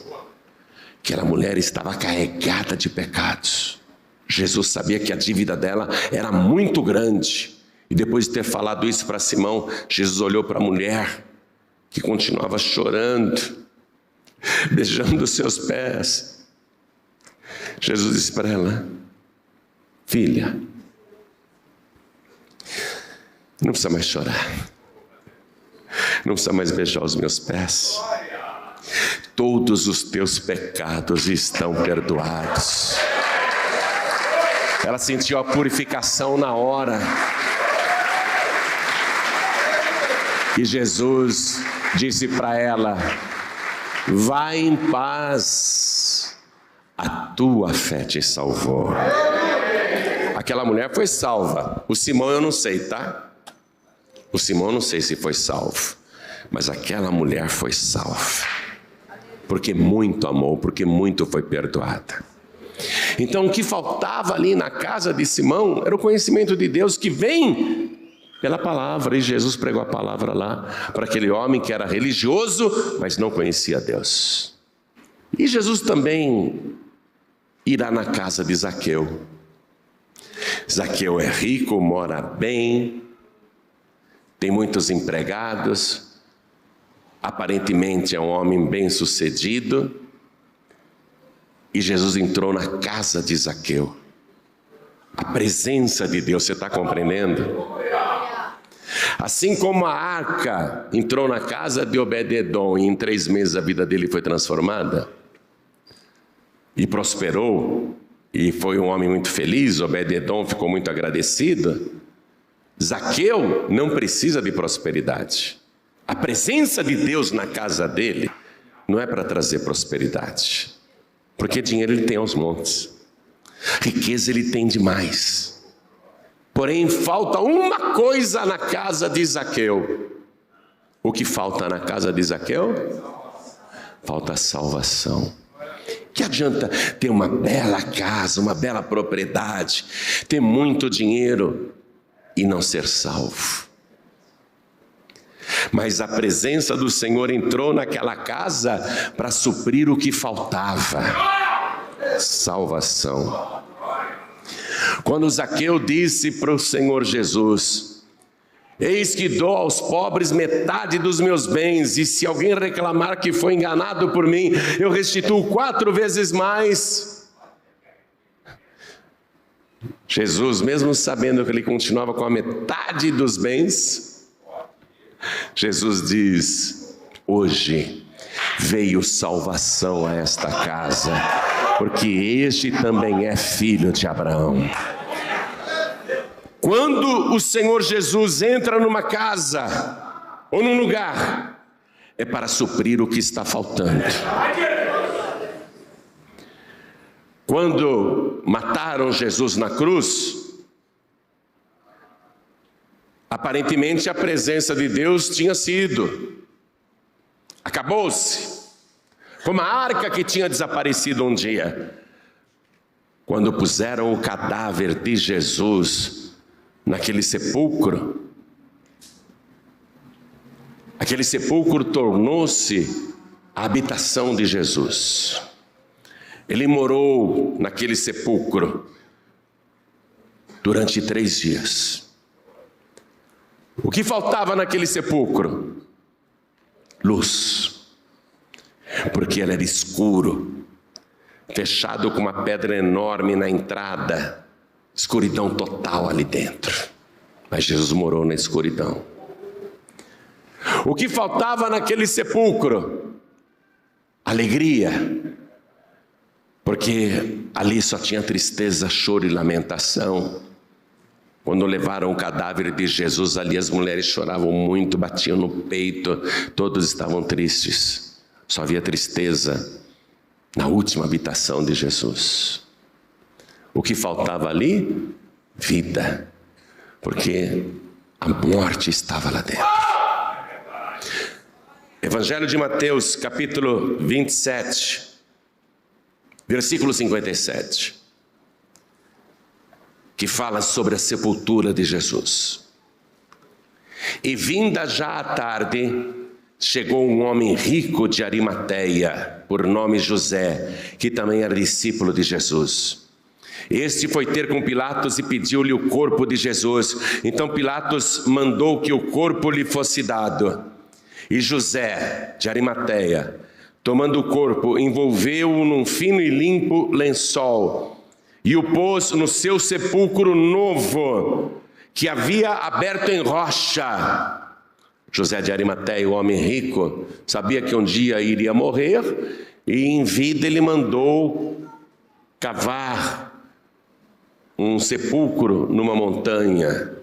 Aquela mulher estava carregada de pecados. Jesus sabia que a dívida dela era muito grande. E depois de ter falado isso para Simão, Jesus olhou para a mulher, que continuava chorando, beijando os seus pés. Jesus disse para ela: filha, não precisa mais chorar, não precisa mais beijar os meus pés, todos os teus pecados estão perdoados. Ela sentiu a purificação na hora, e Jesus disse para ela: vai em paz, a tua fé te salvou. Aquela mulher foi salva. O Simão eu não sei, tá? O Simão eu não sei se foi salvo, mas aquela mulher foi salva, porque muito amou, porque muito foi perdoada. Então o que faltava ali na casa de Simão era o conhecimento de Deus, que vem pela palavra, e Jesus pregou a palavra lá para aquele homem que era religioso, mas não conhecia Deus. E Jesus também irá na casa de Zaqueu. Zaqueu é rico, mora bem, tem muitos empregados, aparentemente é um homem bem-sucedido, e Jesus entrou na casa de Zaqueu. A presença de Deus, você está compreendendo? Assim como a arca entrou na casa de Obed-edom e em 3 meses a vida dele foi transformada e prosperou, e foi um homem muito feliz, Obed-edom ficou muito agradecido, Zaqueu não precisa de prosperidade. A presença de Deus na casa dele não é para trazer prosperidade, porque dinheiro ele tem aos montes, riqueza ele tem demais. Porém, falta uma coisa na casa de Zaqueu. O que falta na casa de Zaqueu? Falta salvação. Que adianta ter uma bela casa, uma bela propriedade, ter muito dinheiro e não ser salvo? Mas a presença do Senhor entrou naquela casa para suprir o que faltava: salvação. Quando Zaqueu disse para o Senhor Jesus: eis que dou aos pobres metade dos meus bens, e se alguém reclamar que foi enganado por mim, eu restituo 4 vezes mais. Jesus, mesmo sabendo que ele continuava com a metade dos bens, Jesus diz: hoje veio salvação a esta casa, porque este também é filho de Abraão. Quando o Senhor Jesus entra numa casa ou num lugar, é para suprir o que está faltando. Quando mataram Jesus na cruz, aparentemente a presença de Deus tinha sido, acabou-se, como a arca que tinha desaparecido um dia. Quando puseram o cadáver de Jesus naquele sepulcro, aquele sepulcro tornou-se a habitação de Jesus. Ele morou naquele sepulcro durante 3 dias. O que faltava naquele sepulcro? Luz, porque ele era escuro, fechado com uma pedra enorme na entrada, escuridão total ali dentro. Mas Jesus morou na escuridão. O que faltava naquele sepulcro? Alegria, porque ali só tinha tristeza, choro e lamentação. Quando levaram o cadáver de Jesus ali, as mulheres choravam muito, batiam no peito, todos estavam tristes. Só havia tristeza na última habitação de Jesus. O que faltava ali? Vida, porque a morte estava lá dentro. Evangelho de Mateus, capítulo 27, versículo 57. Que fala sobre a sepultura de Jesus. E vinda já a tarde, chegou um homem rico de Arimateia, por nome José, que também era discípulo de Jesus. Este foi ter com Pilatos e pediu-lhe o corpo de Jesus. Então Pilatos mandou que o corpo lhe fosse dado. E José de Arimateia, tomando o corpo, envolveu-o num fino e limpo lençol, e o pôs no seu sepulcro novo, que havia aberto em rocha. José de Arimateia, o homem rico, sabia que um dia iria morrer, e em vida ele mandou cavar um sepulcro numa montanha.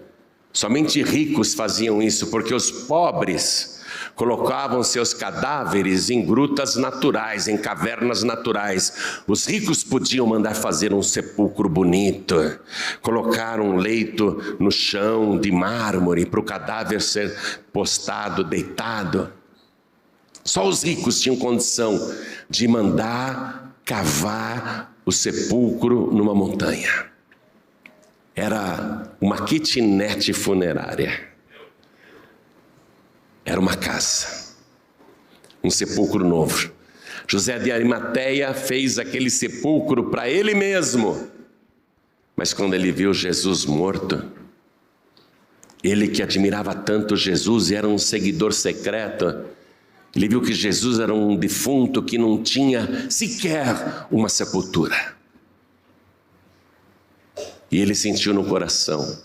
Somente ricos faziam isso, porque os pobres colocavam seus cadáveres em grutas naturais, em cavernas naturais. Os ricos podiam mandar fazer um sepulcro bonito, colocar um leito no chão de mármore para o cadáver ser postado, deitado. Só os ricos tinham condição de mandar cavar o sepulcro numa montanha. Era uma kitnet funerária. Era uma casa, um sepulcro novo. José de Arimateia fez aquele sepulcro para ele mesmo. Mas quando ele viu Jesus morto, ele que admirava tanto Jesus e era um seguidor secreto, ele viu que Jesus era um defunto que não tinha sequer uma sepultura. E ele sentiu no coração: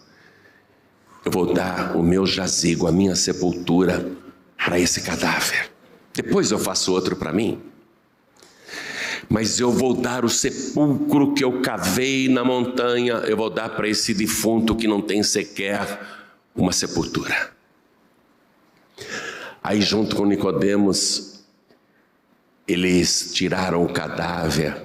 eu vou dar o meu jazigo, a minha sepultura, para esse cadáver. Depois eu faço outro para mim. Mas eu vou dar o sepulcro que eu cavei na montanha, eu vou dar para esse defunto que não tem sequer uma sepultura. Aí junto com Nicodemos, eles tiraram o cadáver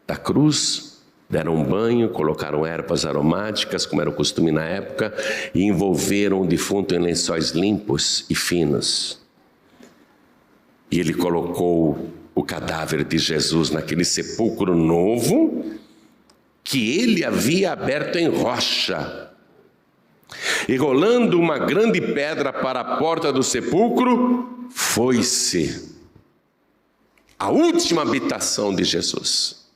da cruz, deram um banho, colocaram ervas aromáticas, como era o costume na época, e envolveram o defunto em lençóis limpos e finos. E ele colocou o cadáver de Jesus naquele sepulcro novo, que ele havia aberto em rocha. E rolando uma grande pedra para a porta do sepulcro, foi-se a última habitação de Jesus.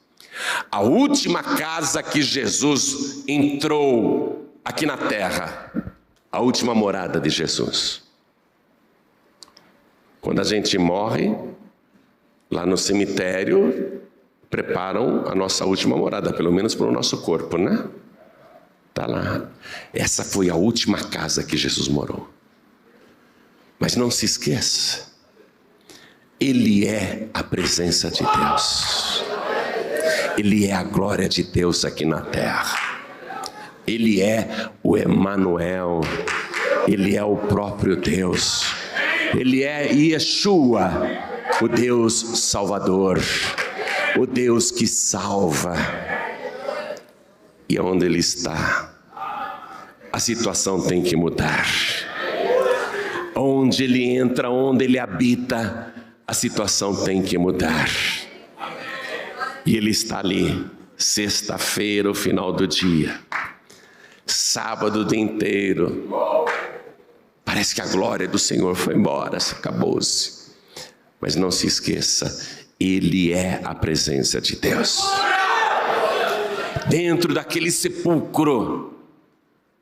A última casa que Jesus entrou aqui na terra. A última morada de Jesus. Quando a gente morre, lá no cemitério, preparam a nossa última morada, pelo menos para o nosso corpo, né? Está lá. Essa foi a última casa que Jesus morou. Mas não se esqueça, Ele é a presença de Deus. Ele é a glória de Deus aqui na terra. Ele é o Emanuel. Ele é o próprio Deus. Ele é Yeshua, o Deus Salvador, o Deus que salva. E onde Ele está, a situação tem que mudar. Onde Ele entra, onde Ele habita, a situação tem que mudar. E Ele está ali, sexta-feira, o final do dia, sábado o dia inteiro. Parece que a glória do Senhor foi embora, acabou-se. Mas não se esqueça, Ele é a presença de Deus. Dentro daquele sepulcro,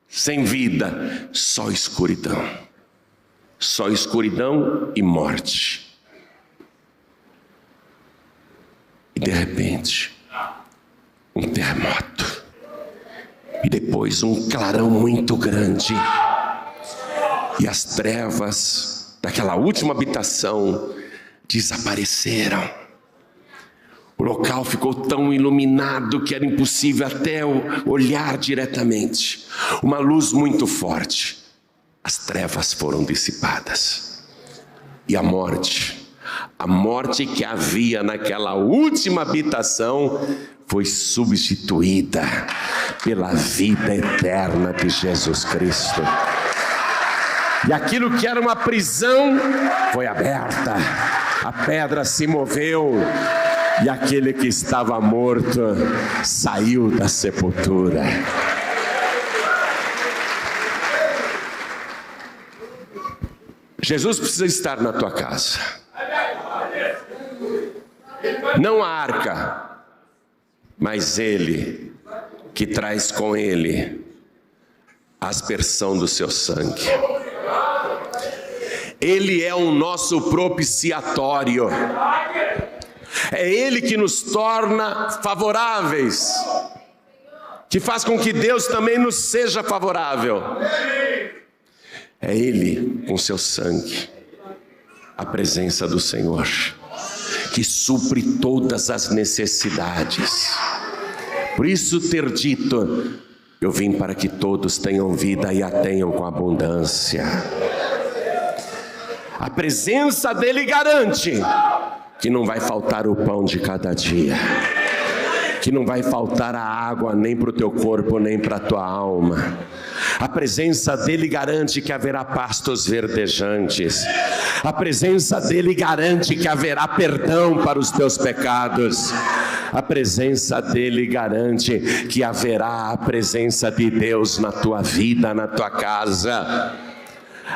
sem vida, só escuridão. Só escuridão e morte. E de repente, um terremoto. E depois um clarão muito grande. E as trevas daquela última habitação desapareceram. O local ficou tão iluminado que era impossível até olhar diretamente. Uma luz muito forte. As trevas foram dissipadas. E a morte que havia naquela última habitação, foi substituída pela vida eterna de Jesus Cristo. E aquilo que era uma prisão foi aberta, a pedra se moveu, e aquele que estava morto saiu da sepultura. Jesus precisa estar na tua casa. Não a arca, mas Ele que traz com Ele a aspersão do seu sangue. Ele é o nosso propiciatório. É Ele que nos torna favoráveis, que faz com que Deus também nos seja favorável. É Ele, com seu sangue, a presença do Senhor, que supre todas as necessidades. Por isso ter dito, eu vim para que todos tenham vida e a tenham com abundância. A presença dEle garante que não vai faltar o pão de cada dia, que não vai faltar a água nem para o teu corpo, nem para a tua alma. A presença dEle garante que haverá pastos verdejantes. A presença dEle garante que haverá perdão para os teus pecados. A presença dEle garante que haverá a presença de Deus na tua vida, na tua casa.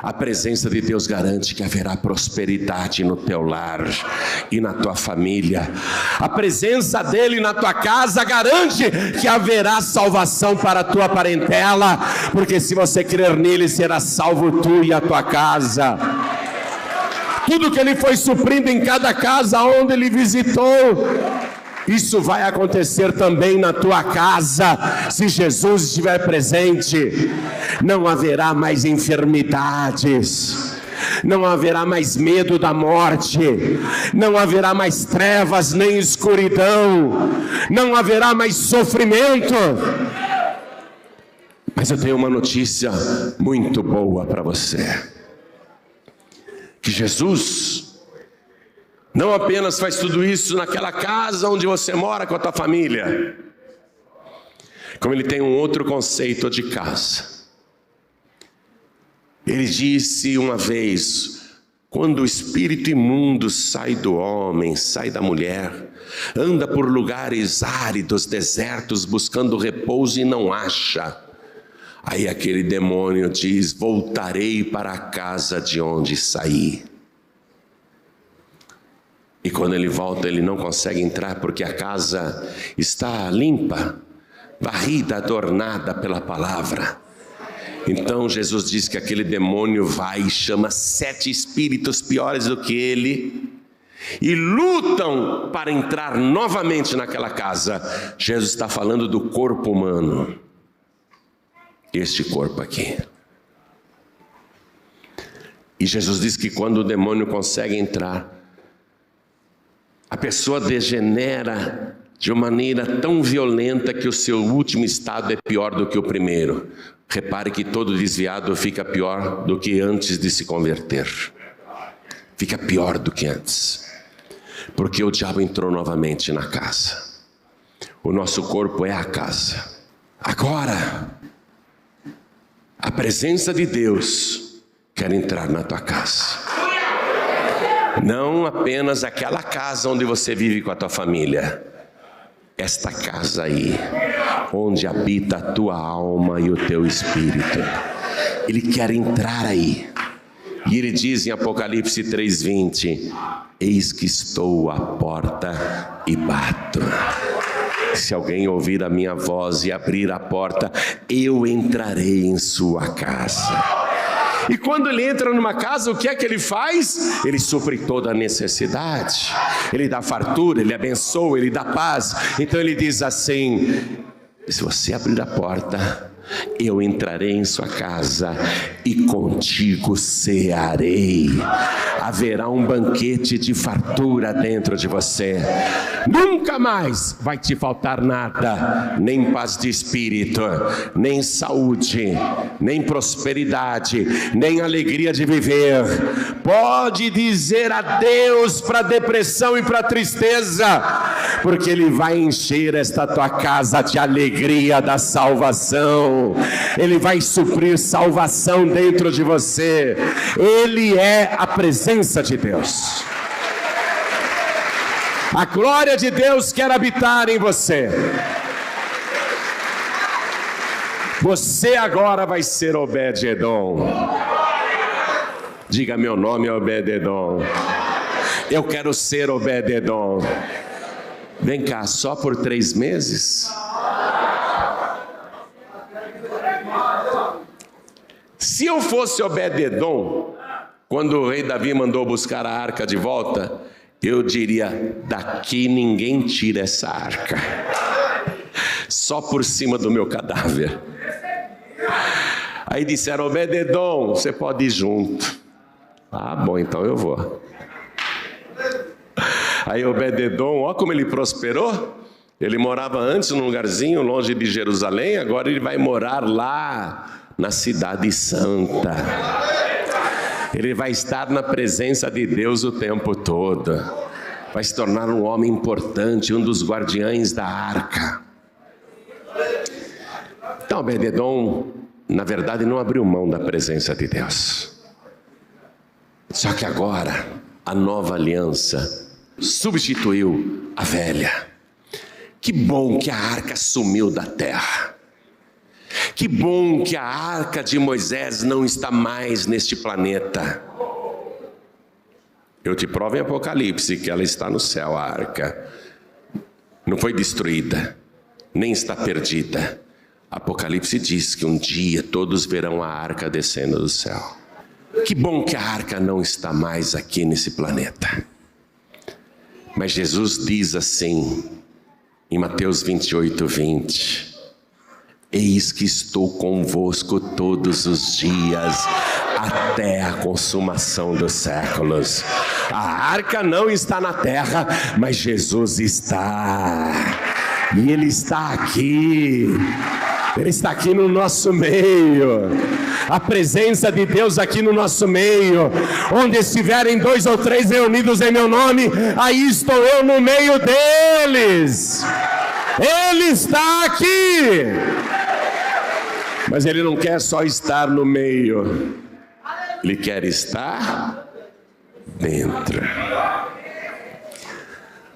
A presença de Deus garante que haverá prosperidade no teu lar e na tua família. A presença dEle na tua casa garante que haverá salvação para a tua parentela, porque se você crer nele, será salvo tu e a tua casa. Tudo que Ele foi suprindo em cada casa onde Ele visitou, isso vai acontecer também na tua casa, se Jesus estiver presente. Não haverá mais enfermidades, não haverá mais medo da morte, não haverá mais trevas nem escuridão, não haverá mais sofrimento. Mas eu tenho uma notícia muito boa para você. Que Jesus não apenas faz tudo isso naquela casa onde você mora com a tua família, como Ele tem um outro conceito de casa. Ele disse uma vez: quando o espírito imundo sai do homem, sai da mulher, anda por lugares áridos, desertos, buscando repouso e não acha, aí aquele demônio diz: voltarei para a casa de onde saí. E quando ele volta, ele não consegue entrar, porque a casa está limpa, varrida, adornada pela palavra. Então Jesus diz que aquele demônio vai e chama 7 espíritos piores do que ele, e lutam para entrar novamente naquela casa. Jesus está falando do corpo humano, este corpo aqui. E Jesus diz que quando o demônio consegue entrar, a pessoa degenera de uma maneira tão violenta que o seu último estado é pior do que o primeiro. Repare que todo desviado fica pior do que antes de se converter. Fica pior do que antes, porque o diabo entrou novamente na casa. O nosso corpo é a casa. Agora, a presença de Deus quer entrar na tua casa. Não apenas aquela casa onde você vive com a tua família. Esta casa aí, onde habita a tua alma e o teu espírito. Ele quer entrar aí. E ele diz em Apocalipse 3:20: eis que estou à porta e bato. Se alguém ouvir a minha voz e abrir a porta, eu entrarei em sua casa. E quando ele entra numa casa, o que é que ele faz? Ele supre toda a necessidade. Ele dá fartura, ele abençoa, ele dá paz. Então ele diz assim: se você abrir a porta, eu entrarei em sua casa e contigo cearei. Haverá um banquete de fartura dentro de você. Nunca mais vai te faltar nada, nem paz de espírito, nem saúde, nem prosperidade, nem alegria de viver. Pode dizer adeus para a depressão e para a tristeza, porque Ele vai encher esta tua casa de alegria da salvação. Ele vai suprir salvação dentro de você. Ele é a presença de Deus. A glória de Deus quer habitar em você. Você agora vai ser Obed-Edom. Diga: meu nome é Obed-Edom. Eu quero ser Obed-Edom. Vem cá, só por 3 meses? Se eu fosse Obed-Edom, quando o rei Davi mandou buscar a arca de volta, eu diria: daqui ninguém tira essa arca, só por cima do meu cadáver. Aí disseram: Obed-Edom, você pode ir junto. Ah, bom, então eu vou. Aí Obed-Edom, ó como ele prosperou. Ele morava antes num lugarzinho longe de Jerusalém, agora ele vai morar lá na cidade santa. Ele vai estar na presença de Deus o tempo todo. Vai se tornar um homem importante, um dos guardiães da arca. Então Obed-Edom, na verdade, não abriu mão da presença de Deus. Só que agora a nova aliança substituiu a velha. Que bom que a arca sumiu da terra. Que bom que a arca de Moisés não está mais neste planeta. Eu te provo em Apocalipse que ela está no céu, a arca. Não foi destruída, nem está perdida. Apocalipse diz que um dia todos verão a arca descendo do céu. Que bom que a arca não está mais aqui nesse planeta. Mas Jesus diz assim, em Mateus 28:20: eis que estou convosco todos os dias, até a consumação dos séculos. A arca não está na terra, mas Jesus está. E Ele está aqui. Ele está aqui no nosso meio. A presença de Deus aqui no nosso meio. Onde estiverem 2 ou 3 reunidos em meu nome, aí estou eu no meio deles. Ele está aqui. Mas Ele não quer só estar no meio. Ele quer estar dentro.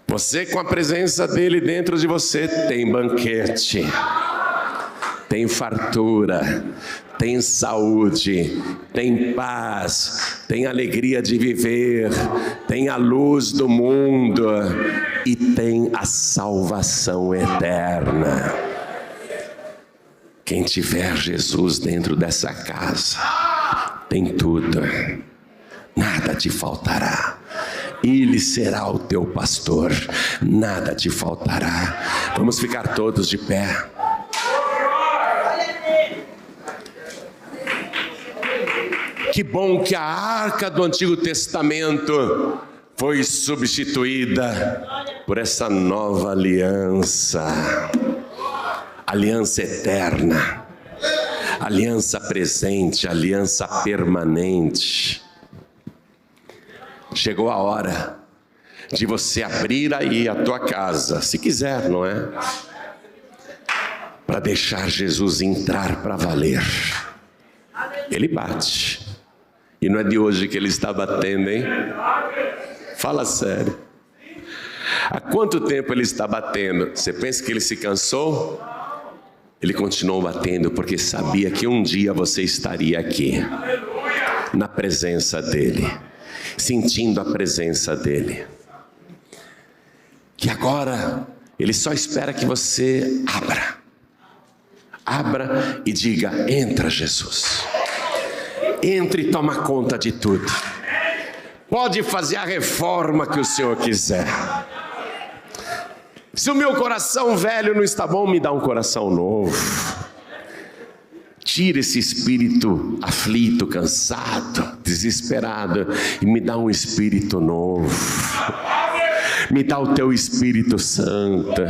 Você, com a presença dele dentro de você, tem banquete, tem fartura, tem saúde, tem paz, tem alegria de viver, tem a luz do mundo e tem a salvação eterna. Quem tiver Jesus dentro dessa casa, tem tudo, nada te faltará. Ele será o teu pastor, nada te faltará. Vamos ficar todos de pé. Que bom que a arca do Antigo Testamento foi substituída por essa nova aliança, aliança eterna, aliança presente, aliança permanente. Chegou a hora de você abrir aí a tua casa, se quiser, não é? Para deixar Jesus entrar para valer. Ele bate. E não é de hoje que ele está batendo, hein? Fala sério. Há quanto tempo ele está batendo? Você pensa que ele se cansou? Ele continuou batendo porque sabia que um dia você estaria aqui, na presença dele, sentindo a presença dele. Que agora ele só espera que você abra e diga: entra, Jesus. Entre e toma conta de tudo. Pode fazer a reforma que o Senhor quiser. Se o meu coração velho não está bom, me dá um coração novo. Tira esse espírito aflito, cansado, desesperado, e me dá um espírito novo. Me dá o teu Espírito Santo.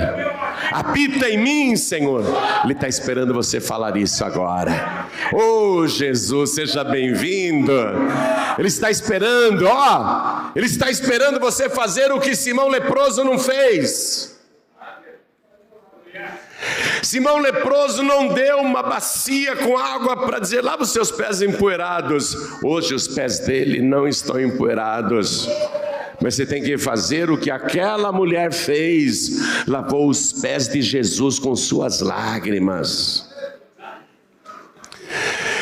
Habita em mim, Senhor. Ele está esperando você falar isso agora. Oh, Jesus, seja bem-vindo. Ele está esperando, Ele está esperando você fazer o que Simão leproso não fez. Simão leproso não deu uma bacia com água para dizer: lava os seus pés empoeirados. Hoje os pés dele não estão empoeirados. Mas você tem que fazer o que aquela mulher fez. Lavou os pés de Jesus com suas lágrimas.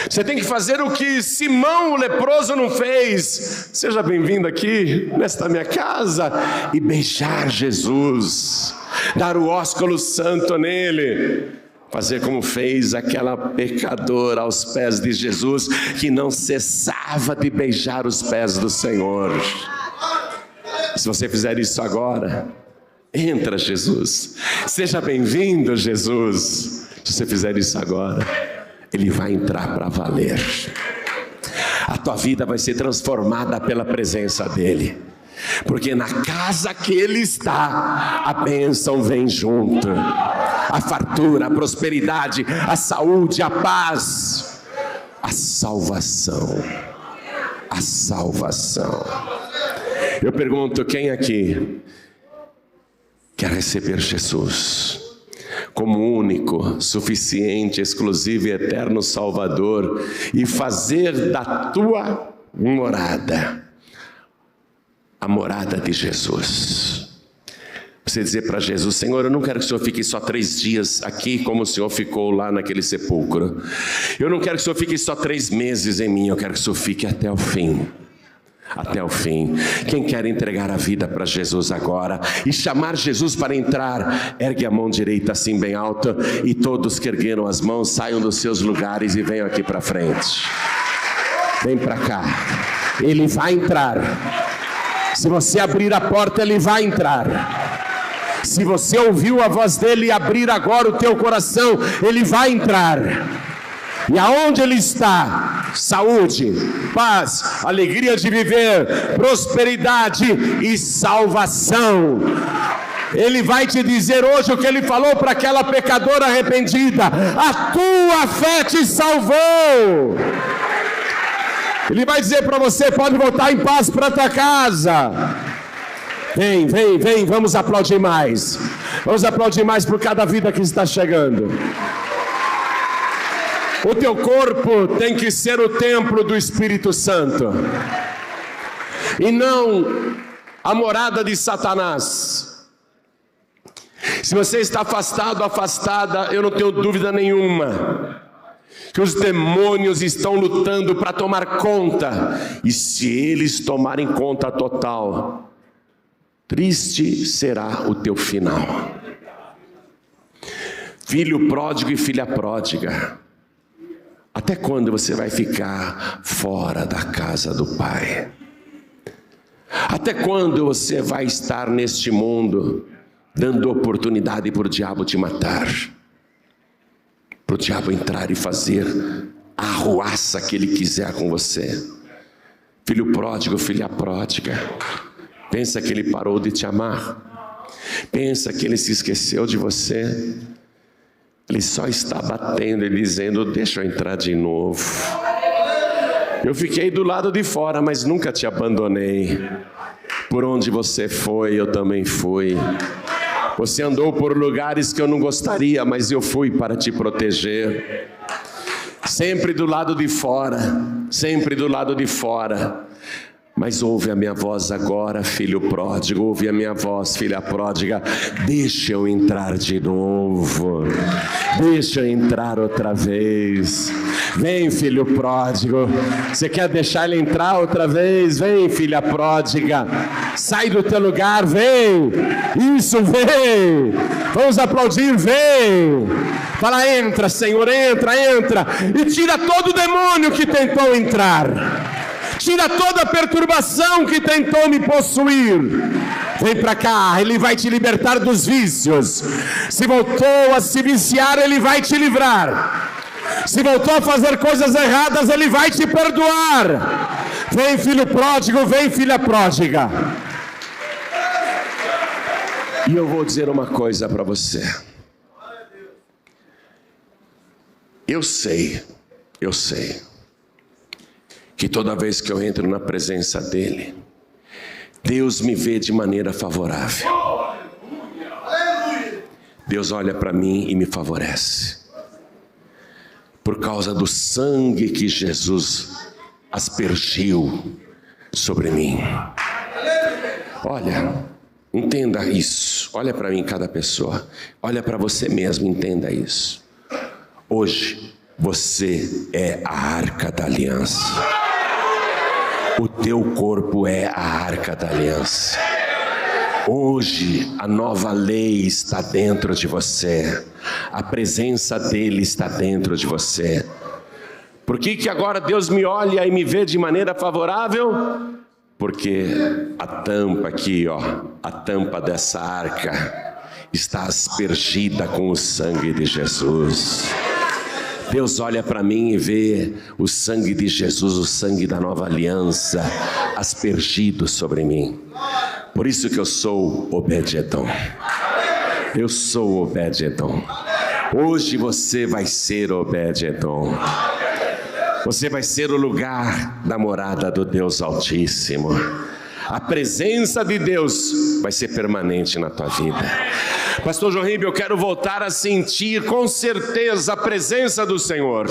Você tem que fazer o que Simão o leproso não fez. Seja bem-vindo aqui nesta minha casa e beijar Jesus, dar o ósculo santo nele, fazer como fez aquela pecadora aos pés de Jesus, que não cessava de beijar os pés do Senhor. Se você fizer isso agora, entra, Jesus. Seja bem-vindo, Jesus. Se você fizer isso agora, Ele vai entrar para valer. A tua vida vai ser transformada pela presença dEle. Porque na casa que Ele está, a bênção vem junto. A fartura, a prosperidade, a saúde, a paz, a salvação. A salvação. Eu pergunto: quem aqui quer receber Jesus como único, suficiente, exclusivo e eterno Salvador, e fazer da tua morada a morada de Jesus? Você dizer para Jesus: Senhor, eu não quero que o Senhor fique só 3 dias aqui como o Senhor ficou lá naquele sepulcro. Eu não quero que o Senhor fique só 3 meses em mim. Eu quero que o Senhor fique até o fim. Até o fim. Quem quer entregar a vida para Jesus agora e chamar Jesus para entrar, ergue a mão direita assim bem alta, e todos que ergueram as mãos saiam dos seus lugares e venham aqui para frente. Vem para cá. Ele vai entrar. Se você abrir a porta, Ele vai entrar. Se você ouviu a voz dEle e abrir agora o teu coração, Ele vai entrar. E aonde Ele está, saúde, paz, alegria de viver, prosperidade e salvação. Ele vai te dizer hoje o que ele falou para aquela pecadora arrependida: a tua fé te salvou. Ele vai dizer para você: pode voltar em paz para tua casa. Vem, vem, vem, vamos aplaudir mais. Vamos aplaudir mais por cada vida que está chegando. O teu corpo tem que ser o templo do Espírito Santo, e não a morada de Satanás. Se você está afastado, afastada, eu não tenho dúvida nenhuma que os demônios estão lutando para tomar conta, e se eles tomarem conta total, triste será o teu final. Filho pródigo e filha pródiga, até quando você vai ficar fora da casa do Pai? Até quando você vai estar neste mundo dando oportunidade para o diabo te matar? Para o diabo entrar e fazer a arruaça que ele quiser com você? Filho pródigo, filha pródiga, pensa que ele parou de te amar? Pensa que ele se esqueceu de você? Ele só está batendo e dizendo: deixa eu entrar de novo. Eu fiquei do lado de fora, mas nunca te abandonei. Por onde você foi, eu também fui. Você andou por lugares que eu não gostaria, mas eu fui para te proteger. Sempre do lado de fora, sempre do lado de fora. Mas ouve a minha voz agora, filho pródigo, ouve a minha voz, filha pródiga: deixa eu entrar de novo, deixa eu entrar outra vez. Vem, filho pródigo, você quer deixar ele entrar outra vez? Vem, filha pródiga, sai do teu lugar, vem, isso, vem, vamos aplaudir, vem. Fala: entra, Senhor, entra, entra, e tira todo o demônio que tentou entrar. Tira toda a perturbação que tentou me possuir. Vem para cá, Ele vai te libertar dos vícios. Se voltou a se viciar, Ele vai te livrar. Se voltou a fazer coisas erradas, Ele vai te perdoar. Vem, filho pródigo, vem, filha pródiga. E eu vou dizer uma coisa para você. Eu sei que toda vez que eu entro na presença dEle, Deus me vê de maneira favorável. Deus olha para mim e me favorece, por causa do sangue que Jesus aspergiu sobre mim. Olha, entenda isso. Olha para mim, cada pessoa. Olha para você mesmo, entenda isso. Hoje, você é a arca da aliança. O teu corpo é a arca da aliança. Hoje a nova lei está dentro de você. A presença dele está dentro de você. Por que agora Deus me olha e me vê de maneira favorável? Porque a tampa aqui, ó, a tampa dessa arca está aspergida com o sangue de Jesus. Deus olha para mim e vê o sangue de Jesus, o sangue da nova aliança, aspergido sobre mim. Por isso que eu sou Obed-Edom. Eu sou Obed-Edom. Hoje você vai ser Obed-Edom. Você vai ser o lugar da morada do Deus Altíssimo. A presença de Deus vai ser permanente na tua vida. Pastor João Ribeiro, eu quero voltar a sentir com certeza a presença do Senhor.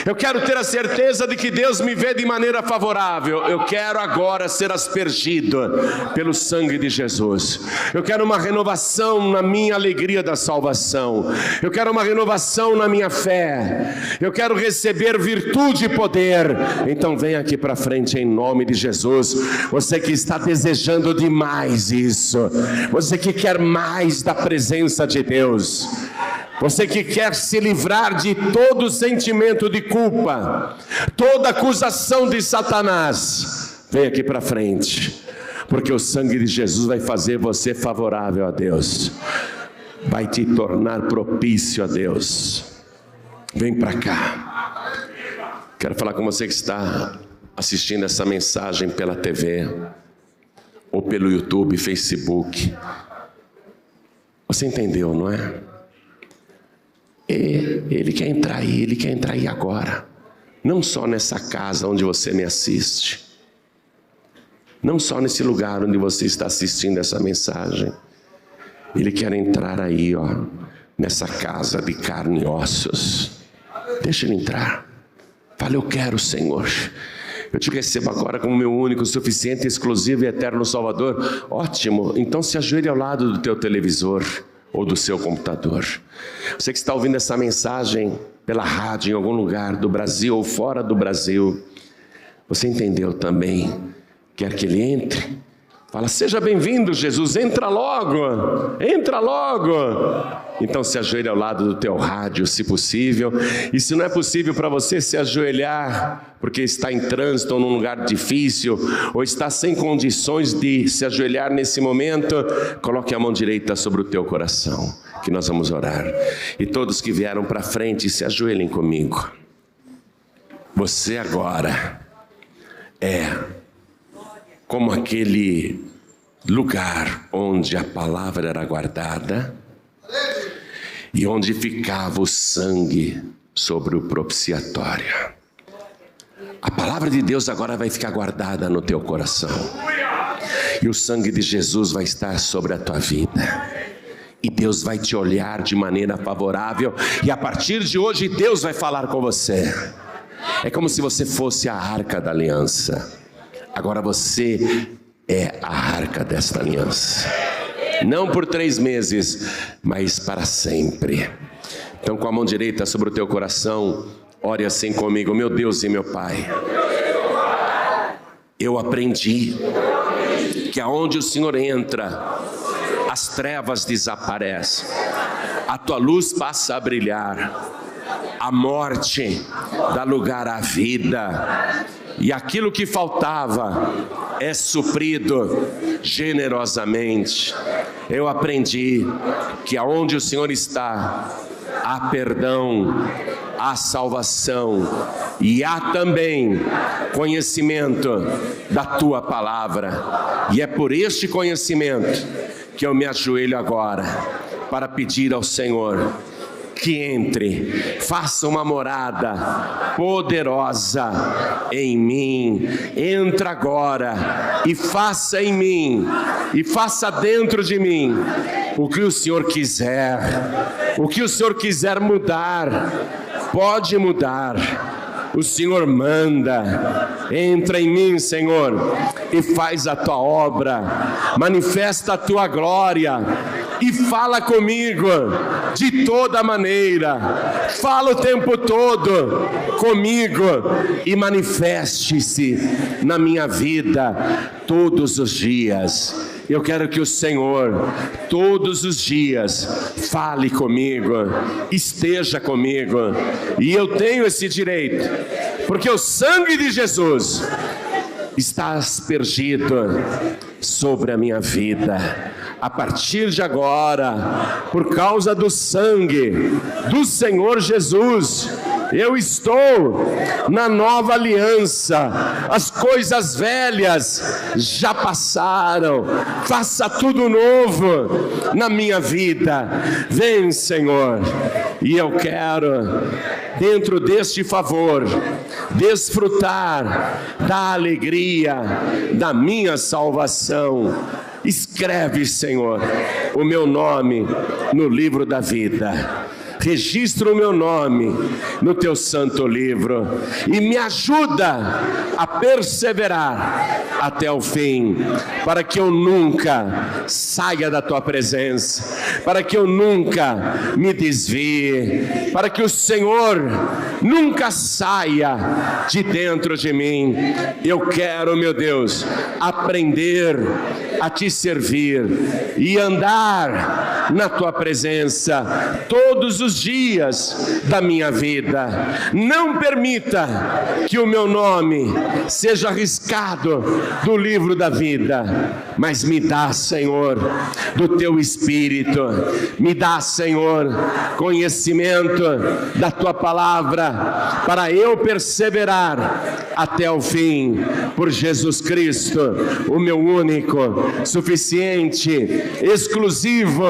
Eu quero ter a certeza de que Deus me vê de maneira favorável. Eu quero agora ser aspergido pelo sangue de Jesus. Eu quero uma renovação na minha alegria da salvação. Eu quero uma renovação na minha fé. Eu quero receber virtude e poder. Então vem aqui para frente em nome de Jesus. Você que está desejando demais isso. Você que quer mais da presença de Deus. Você que quer se livrar de todo sentimento de culpa, toda acusação de Satanás, vem aqui para frente, porque o sangue de Jesus vai fazer você favorável a Deus, vai te tornar propício a Deus. Vem para cá. Quero falar com você que está assistindo essa mensagem pela TV, ou pelo YouTube, Facebook. Você entendeu, não é? Ele quer entrar aí, Ele quer entrar aí agora. Não só nessa casa onde você me assiste. Não só nesse lugar onde você está assistindo essa mensagem. Ele quer entrar aí, ó, nessa casa de carne e ossos. Deixa Ele entrar. Fala, eu quero, Senhor. Eu te recebo agora como meu único, suficiente, exclusivo e eterno Salvador. Ótimo, então se ajoelhe ao lado do teu televisor ou do seu computador. Você que está ouvindo essa mensagem pela rádio em algum lugar do Brasil ou fora do Brasil, você entendeu também? Quer que Ele entre? Fala, seja bem-vindo, Jesus, entra logo, entra logo. Então se ajoelhe ao lado do teu rádio, se possível. E se não é possível para você se ajoelhar, porque está em trânsito ou num lugar difícil, ou está sem condições de se ajoelhar nesse momento, coloque a mão direita sobre o teu coração, que nós vamos orar. E todos que vieram para frente, se ajoelhem comigo. Você agora é como aquele lugar onde a palavra era guardada e onde ficava o sangue sobre o propiciatório. A palavra de Deus agora vai ficar guardada no teu coração. E o sangue de Jesus vai estar sobre a tua vida. E Deus vai te olhar de maneira favorável. E a partir de hoje Deus vai falar com você. É como se você fosse a arca da aliança. Agora você é a arca desta aliança. Não por 3 meses, mas para sempre. Então com a mão direita sobre o teu coração, ore assim comigo. Meu Deus e meu Pai, eu aprendi que aonde o Senhor entra, as trevas desaparecem, a tua luz passa a brilhar, a morte dá lugar à vida, e aquilo que faltava é suprido generosamente. Eu aprendi que aonde o Senhor está, há perdão, há salvação e há também conhecimento da tua palavra. E é por este conhecimento que eu me ajoelho agora para pedir ao Senhor que entre, faça uma morada poderosa em mim. Entra agora e faça em mim, e faça dentro de mim o que o Senhor quiser. O que o Senhor quiser mudar, pode mudar. O Senhor manda. Entra em mim, Senhor, e faz a tua obra, manifesta a tua glória e fala comigo de toda maneira. Fala o tempo todo comigo e manifeste-se na minha vida todos os dias. Eu quero que o Senhor todos os dias fale comigo, esteja comigo, e eu tenho esse direito, porque o sangue de Jesus está aspergido sobre a minha vida. A partir de agora, por causa do sangue do Senhor Jesus, eu estou na nova aliança. As coisas velhas já passaram, faça tudo novo na minha vida. Vem, Senhor, e eu quero, dentro deste favor, desfrutar da alegria da minha salvação. Escreve, Senhor, o meu nome no livro da vida. Registra o meu nome no teu santo livro e me ajuda a perseverar até o fim, para que eu nunca saia da tua presença, para que eu nunca me desvie, para que o Senhor nunca saia de dentro de mim. Eu quero, meu Deus, aprender a te servir e andar na tua presença todos os dias da minha vida. Não permita que o meu nome seja arriscado do livro da vida, mas me dá, Senhor, do teu Espírito, me dá, Senhor, conhecimento da tua palavra, para eu perseverar até o fim, por Jesus Cristo, o meu único suficiente, exclusivo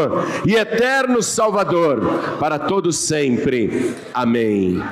e eterno Salvador, para todos sempre. Amém.